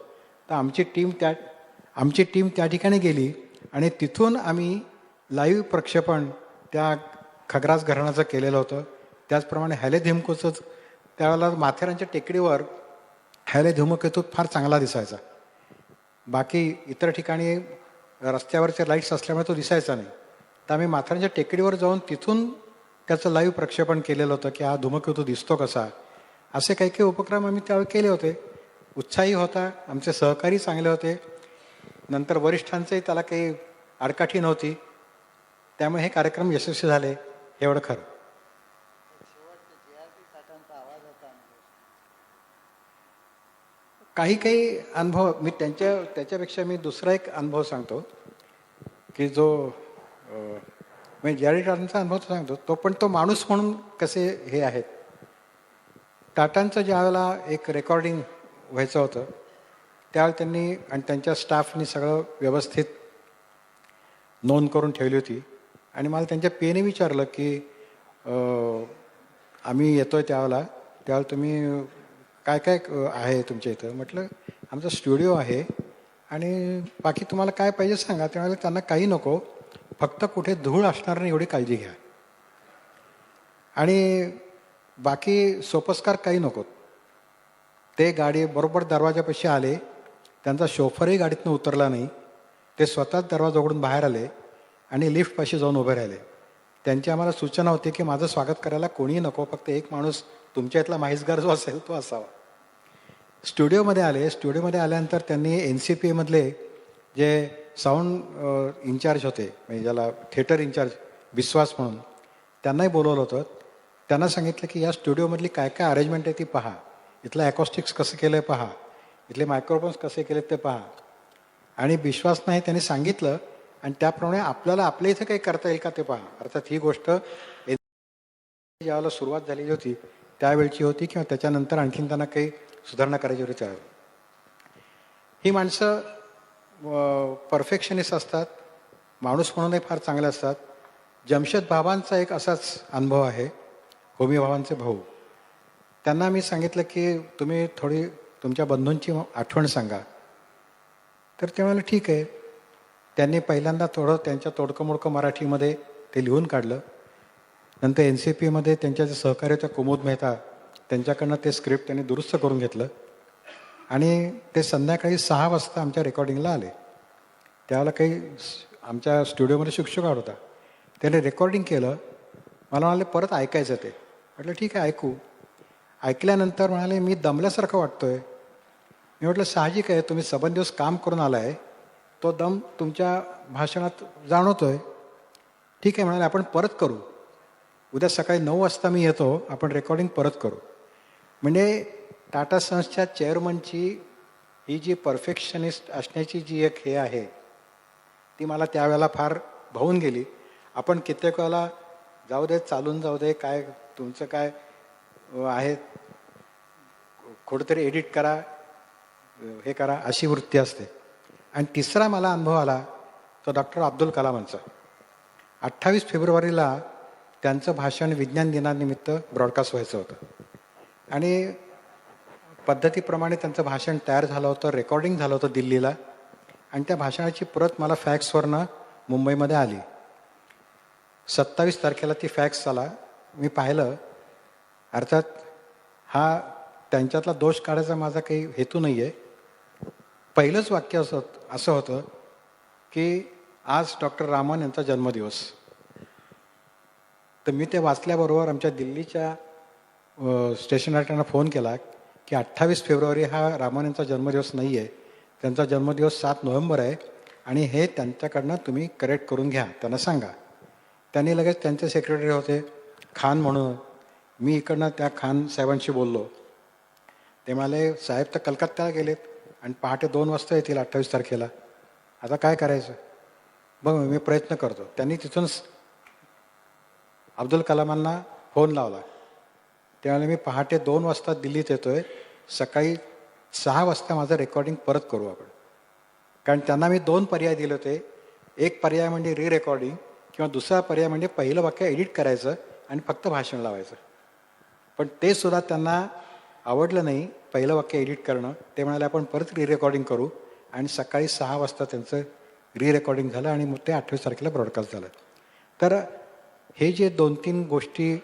Speaker 6: तर आमची टीम त्या ठिकाणी गेली आणि तिथून आम्ही लाईव्ह प्रक्षेपण त्या खग्रास ग्रहणाचं केलेलं होतं. त्याचप्रमाणे हॅले धूमकेतूचं त्यावेळेला माथेरानच्या टेकडीवर हॅले धूमकेतू फार चांगला दिसायचा. बाकी इतर ठिकाणी रस्त्यावरचे लाईट्स असल्यामुळे तो दिसायचा नाही. तर आम्ही माथेरानच्या टेकडीवर जाऊन तिथून त्याचं लाईव्ह प्रक्षेपण केलेलं होतं की हा धूमकेतू दिसतो कसा. असे काही काही उपक्रम आम्ही त्यावेळी केले होते. उत्साही होता, आमचे सहकारी चांगले होते. नंतर वरिष्ठांचंही त्याला काही आडकाठी नव्हती. त्यामुळे हे कार्यक्रम यशस्वी झाले, एवढं खरं. काही काही अनुभव मी त्याच्यापेक्षा मी दुसरा एक अनुभव सांगतो की जो म्हणजे ज्या टाटांचा अनुभव सांगतो तो, पण तो माणूस म्हणून कसे हे आहेत. टाटांचं ज्यावेळेला एक रेकॉर्डिंग व्हायचं होतं त्यावेळेला त्यांनी आणि त्यांच्या स्टाफनी सगळं व्यवस्थित नोंद करून ठेवली होती आणि मला त्यांच्या पेने विचारलं की आम्ही येतोय त्यावेळेला तुम्ही काय काय आहे तुमच्या इथं. म्हटलं आमचा स्टुडिओ आहे आणि बाकी तुम्हाला काय पाहिजे सांगा. त्यावेळेला त्यांना काही नको, फक्त कुठे धूळ असणार नाही एवढी काळजी घ्या आणि बाकी सोपस्कार काही नको. ते गाडी बरोबर दरवाजापाशी आले. त्यांचा शोफरही गाडीतनं उतरला नाही. ते स्वतःच दरवाजा उघडून बाहेर आले आणि लिफ्टपाशी जाऊन उभे राहिले. त्यांची आम्हाला सूचना होती की माझं स्वागत करायला कोणीही नको, फक्त एक माणूस तुमच्या इथला माहितगार जो असेल तो असावा. स्टुडिओमध्ये आले. स्टुडिओमध्ये आल्यानंतर त्यांनी NCPA मधले जे साऊंड इन्चार्ज होते, म्हणजे ज्याला थिएटर इन्चार्ज विश्वास म्हणून, त्यांनाही बोलवलं होतं. त्यांना सांगितलं की या स्टुडिओमधली काय काय अरेंजमेंट आहे ती पहा, इथलं ॲकॉस्टिक्स कसं केलं आहे पहा, इथले मायक्रोफोन्स कसे केलेत ते पहा. आणि विश्वास नाही त्यांनी सांगितलं आणि त्याप्रमाणे आपल्याला आपल्या इथं काही करता येईल का ते पहा. अर्थात ही गोष्ट ज्यावेळेला सुरुवात झालेली होती त्यावेळची होती किंवा त्याच्यानंतर आणखीन त्यांना काही सुधारणा करायची होती त्यावेळी. ही माणसं परफेक्शनिस्ट असतात, माणूस म्हणूनही फार चांगले असतात. जमशेद बाबांचा एक असाच अनुभव आहे, होमी बाबांचे भाऊ. त्यांना मी सांगितलं की तुम्ही थोडी तुमच्या बंधूंची आठवण सांगा. तर ते म्हणाले ठीक आहे. त्यांनी पहिल्यांदा थोडं त्यांच्या तोडकं मोडकं मराठीमध्ये ते लिहून काढलं. नंतर NCPमध्ये त्यांच्या जे सहकारी होत्या कुमुद मेहता, त्यांच्याकडनं ते स्क्रिप्ट त्यांनी दुरुस्त करून घेतलं आणि ते संध्याकाळी 6 वाजता आमच्या रेकॉर्डिंगला आले. त्यावेळेला काही आमच्या स्टुडिओमध्ये शिक्षक होता. त्याने रेकॉर्डिंग केलं. मला म्हणाले परत ऐकायचं ते. म्हटलं ठीक आहे ऐकू. ऐकल्यानंतर म्हणाले मी दमल्यासारखं वाटतोय. मी म्हटलं साहजिक आहे, तुम्ही सबंध दिवस काम करून आला आहे, तो दम तुमच्या भाषणात जाणवतोय. ठीक आहे म्हणाले आपण परत करू. उद्या सकाळी 9 वाजता मी येतो, आपण रेकॉर्डिंग परत करू. म्हणजे टाटा सन्सच्या चेअरमनची ही जी परफेक्शनिस्ट असण्याची जी एक हे आहे ती मला त्यावेळेला फार भावून गेली. आपण कित्येक वेळेला जाऊ दे, चालून जाऊ दे, काय तुमचं काय आहे, कुठंतरी एडिट करा, हे करा, अशी वृत्ती असते. आणि तिसरा मला अनुभव आला तो डॉक्टर अब्दुल कलामांचा. 28 फेब्रुवारीला त्यांचं भाषण विज्ञान दिनानिमित्त ब्रॉडकास्ट व्हायचं होतं आणि पद्धतीप्रमाणे त्यांचं भाषण तयार झालं होतं, रेकॉर्डिंग झालं होतं दिल्लीला आणि त्या भाषणाची प्रत मला फॅक्सवरनं मुंबईमध्ये आली. 27 तारखेला ती फॅक्स आला. मी पाहिलं. अर्थात हा त्यांच्यातला दोष काढायचा माझा काही हेतू नाही आहे. पहिलंच वाक्य असं होतं की आज डॉक्टर रामन यांचा जन्मदिवस. तर मी ते वाचल्याबरोबर आमच्या दिल्लीच्या स्टेशन रायटरना फोन केला की 28 फेब्रुवारी हा रामन यांचा जन्मदिवस नाही आहे, त्यांचा जन्मदिवस 7 नोव्हेंबर आहे आणि हे त्यांच्याकडनं तुम्ही करेक्ट करून घ्या, त्यांना सांगा. त्यांनी लगेच त्यांचे सेक्रेटरी होते खान म्हणून. मी इकडनं त्या खान साहेबांशी बोललो. ते म्हणाले साहेब तर कलकत्त्याला गेलेत आणि पहाटे 2 वाजता येतील 28 तारखेला. आता काय करायचं? बघ मी प्रयत्न करतो. त्यांनी तिथून अब्दुल कलामांना फोन लावला. त्यावेळेला मी पहाटे 2 वाजता दिल्लीत येतो आहे, सकाळी 6 वाजता माझं रेकॉर्डिंग परत करू आपण. कारण त्यांना मी 2 पर्याय दिले होते. एक पर्याय म्हणजे री रेकॉर्डिंग किंवा दुसरा पर्याय म्हणजे पहिलं वाक्य एडिट करायचं आणि फक्त भाषण लावायचं. पण ते सुद्धा त्यांना आवडलं नाही, पहिलं वाक्य एडिट करणं. ते म्हणाले आपण परत री रेकॉर्डिंग करू आणि सकाळी 6 वाजता त्यांचं री रेकॉर्डिंग झालं आणि मग ते 28 तारखेला ब्रॉडकास्ट झालं. तर हे जे 2-3 गोष्टी,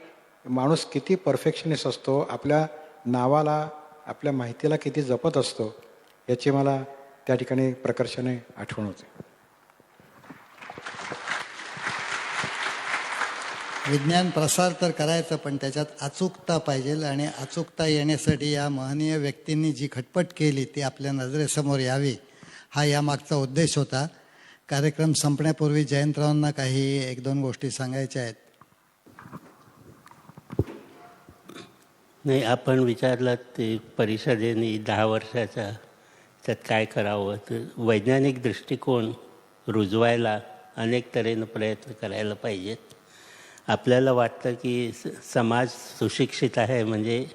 Speaker 6: माणूस किती परफेक्शनिस्ट असतो, आपल्या नावाला आपल्या माहितीला किती जपत असतो, याची मला त्या ठिकाणी प्रकर्षाने आठवण होते.
Speaker 2: विज्ञान प्रसार तर करायचं पण त्याच्यात अचूकता पाहिजे आणि अचूकता येण्यासाठी या महनीय व्यक्तींनी जी खटपट केली ती आपल्या नजरेसमोर यावी, हा यामागचा उद्देश होता. कार्यक्रम संपण्यापूर्वी जयंतरावांना काही 1-2 गोष्टी सांगायच्या आहेत.
Speaker 4: नाही, आपण विचारलं ते परिषदेने 10 वर्षाच्या त्यात काय करावं, तर वैज्ञानिक दृष्टिकोन रुजवायला अनेक तऱ्हेनं प्रयत्न करायला पाहिजेत. आपल्याला वाटतं की समाज सुशिक्षित आहे म्हणजे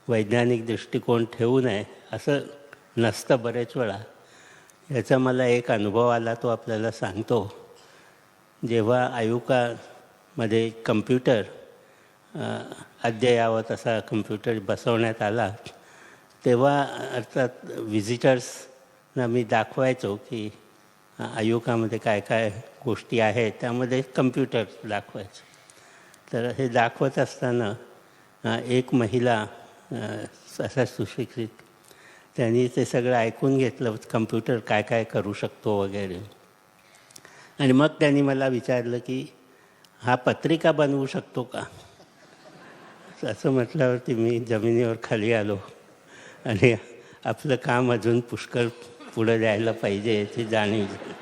Speaker 4: वैज्ञानिक दृष्टिकोन ठेवू नये, असं नसतं बरेच वेळा. याचा मला एक अनुभव आला, तो आपल्याला सांगतो. जेव्हा आयुकामध्ये कम्प्युटर अद्ययावत असा कम्प्युटर बसवण्यात आला, तेव्हा अर्थात व्हिजिटर्सना मी दाखवायचो की आयुकामध्ये काय काय गोष्टी आहेत, त्यामध्ये कम्प्युटर दाखवायचं. तर हे दाखवत असताना एक महिला असा सुशिक्षित, त्यांनी ते सगळं ऐकून घेतलं, कम्प्युटर काय काय करू शकतो वगैरे. आणि मग त्यांनी मला विचारलं की हा पत्रिका बनवू शकतो का? असं म्हटल्यावरती मी जमिनीवर खाली आलो आणि आपलं काम अजून पुष्कळ पुढं जायला पाहिजे याची जाणीव झाली.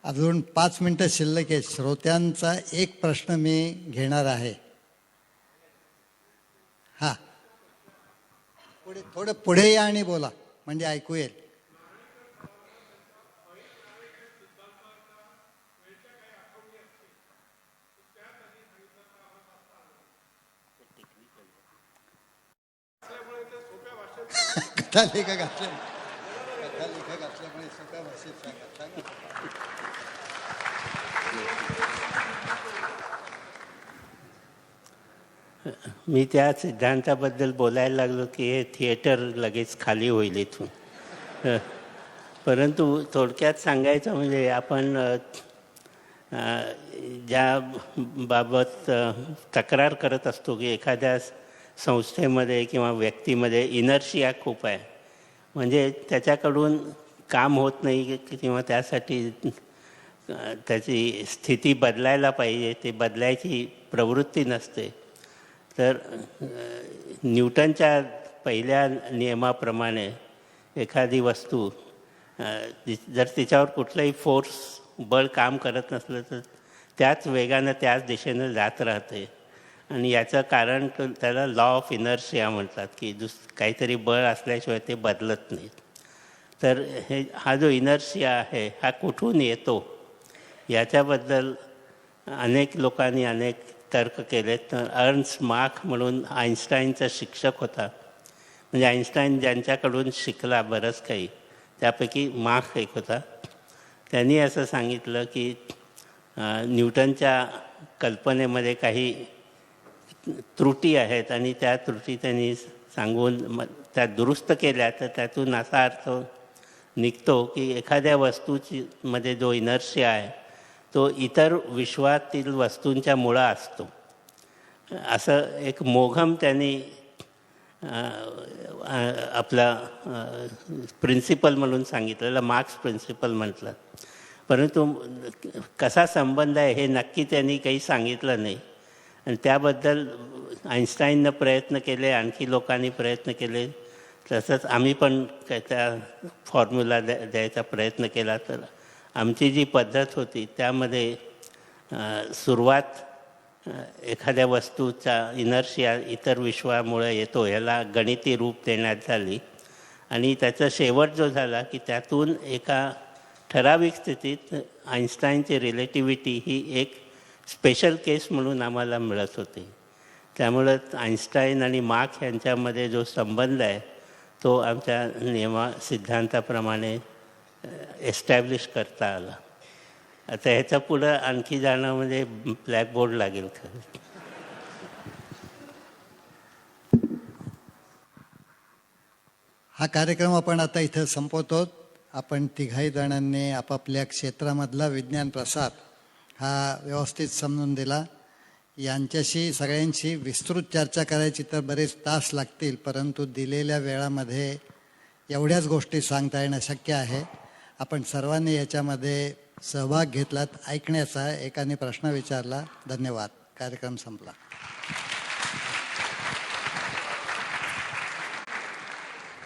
Speaker 2: अजून 5 मिनिटं शिल्लक आहे. श्रोत्यांचा एक प्रश्न मी घेणार आहे. हां, थोडं पुढे या आणि बोला म्हणजे ऐकू येईल. कथालेखक असल्यामुळे सोप्या भाषेत सांगा.
Speaker 4: मी त्या सिद्धांताबद्दल बोलायला लागलो की हे थिएटर लगेच खाली होईल इथून. परंतु थोडक्यात सांगायचं म्हणजे आपण ज्या बाबत तक्रार करत असतो की एखाद्या संस्थेमध्ये किंवा व्यक्तीमध्ये इनर्शिया खूप आहे, म्हणजे त्याच्याकडून काम होत नाही किंवा त्यासाठी त्याची स्थिती बदलायला पाहिजे, ते बदलायची प्रवृत्ती नसते. तर न्यूटनच्या पहिल्या नियमाप्रमाणे एखादी वस्तू जर तिच्यावर कुठलंही बळ काम करत नसलं तर त्याच वेगानं त्याच दिशेनं जात राहते. आणि याचं कारण त्याला लॉ ऑफ इनर्शिया म्हणतात की काहीतरी बळ असल्याशिवाय ते बदलत नाहीत. तर हा जो इनर्शिया आहे हा कुठून येतो याच्याबद्दल अनेक लोकांनी अनेक तर्क केले. तर अर्न्स्ट मार्क म्हणून आईन्स्टाईनचा शिक्षक होता, म्हणजे आईन्स्टाईन ज्यांच्याकडून शिकला बरंच काही, त्यापैकी मार्क एक होता. त्यांनी असं सांगितलं की न्यूटनच्या कल्पनेमध्ये काही त्रुटी आहेत आणि त्या त्रुटी त्यांनी सांगून त्या दुरुस्त केल्या, तर त्यातून असा अर्थ निघतो की एखाद्या वस्तूची मध्ये जो इनर्शिया आहे तो इतर विश्वातील वस्तूंच्या मुळा असतो. असं एक मोघम त्यांनी आपला प्रिन्सिपल म्हणून सांगितलेलं, मार्क्स प्रिन्सिपल म्हटलं. परंतु कसा संबंध आहे हे नक्की त्यांनी काही सांगितलं नाही आणि त्याबद्दल आईन्स्टाईननं प्रयत्न केले, आणखी लोकांनी प्रयत्न केले, तसंच आम्ही पण त्या फॉर्म्युला द्यायचा प्रयत्न केला. तर आमची जी पद्धत होती त्यामध्ये सुरुवात एखाद्या वस्तूचा इनर्शिया इतर विश्वामुळे येतो ह्याला गणिती रूप देण्यात झाली आणि त्याचा शेवट जो झाला की त्यातून एका ठराविक स्थितीत आईन्स्टाईनची रिलेटिव्हिटी ही एक स्पेशल केस म्हणून आम्हाला मिळत होती. त्यामुळं आईन्स्टाईन आणि मार्क यांच्यामध्ये जो संबंध आहे तो आमच्या सिद्धांताप्रमाणे एस्टॅब्लिश करता आला. आता ह्याच्या पुढं आणखी जाणं म्हणजे ब्लॅकबोर्ड लागेल खरं.
Speaker 2: हा कार्यक्रम आपण आता इथं संपवतो. आपण तिघाही जणांनी आपापल्या क्षेत्रामधला विज्ञान प्रसार हा व्यवस्थित समजून दिला. यांच्याशी सगळ्यांशी विस्तृत चर्चा करायची तर बरेच तास लागतील, परंतु दिलेल्या वेळामध्ये एवढ्याच गोष्टी सांगता येणं शक्य आहे. आपण सर्वांनी याच्यामध्ये सहभाग घेतलात, ऐकण्याचा. एकाने प्रश्न विचारला. धन्यवाद. कार्यक्रम संपला.